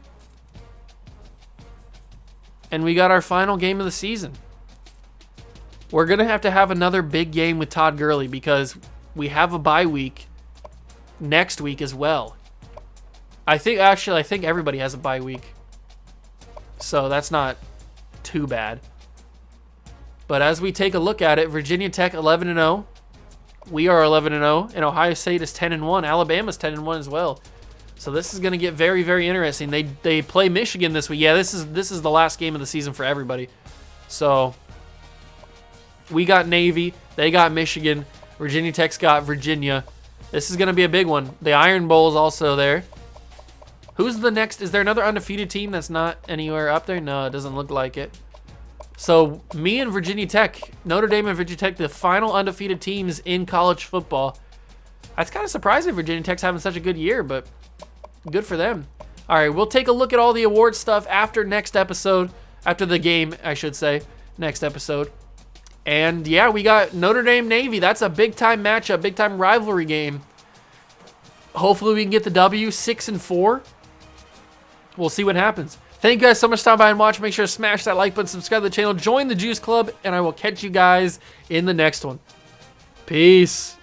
And we got our final game of the season. We're going to have another big game with Todd Gurley because we have a bye week next week as well. I think everybody has a bye week. So that's not too bad. But as we take a look at it, Virginia Tech 11-0. We are 11-0, and Ohio State is 10-1. Alabama's 10-1 as well. So this is going to get very, very interesting. They play Michigan this week. Yeah, this is the last game of the season for everybody. So we got Navy, they got Michigan, Virginia Tech's got Virginia. This is going to be a big one. The Iron Bowl is also there. Who's the next? Is there another undefeated team that's not anywhere up there? No, it doesn't look like it. So me and Virginia Tech, Notre Dame and Virginia Tech, the final undefeated teams in college football. That's kind of surprising Virginia Tech's having such a good year, but good for them. All right, we'll take a look at all the award stuff after next episode, after the game, I should say, next episode. And yeah, we got Notre Dame Navy. That's a big-time matchup, big-time rivalry game. Hopefully we can get the W, 6-4. We'll see what happens. Thank you guys so much for stopping by and watching. Make sure to smash that like button, subscribe to the channel, join the Juice Club, and I will catch you guys in the next one. Peace.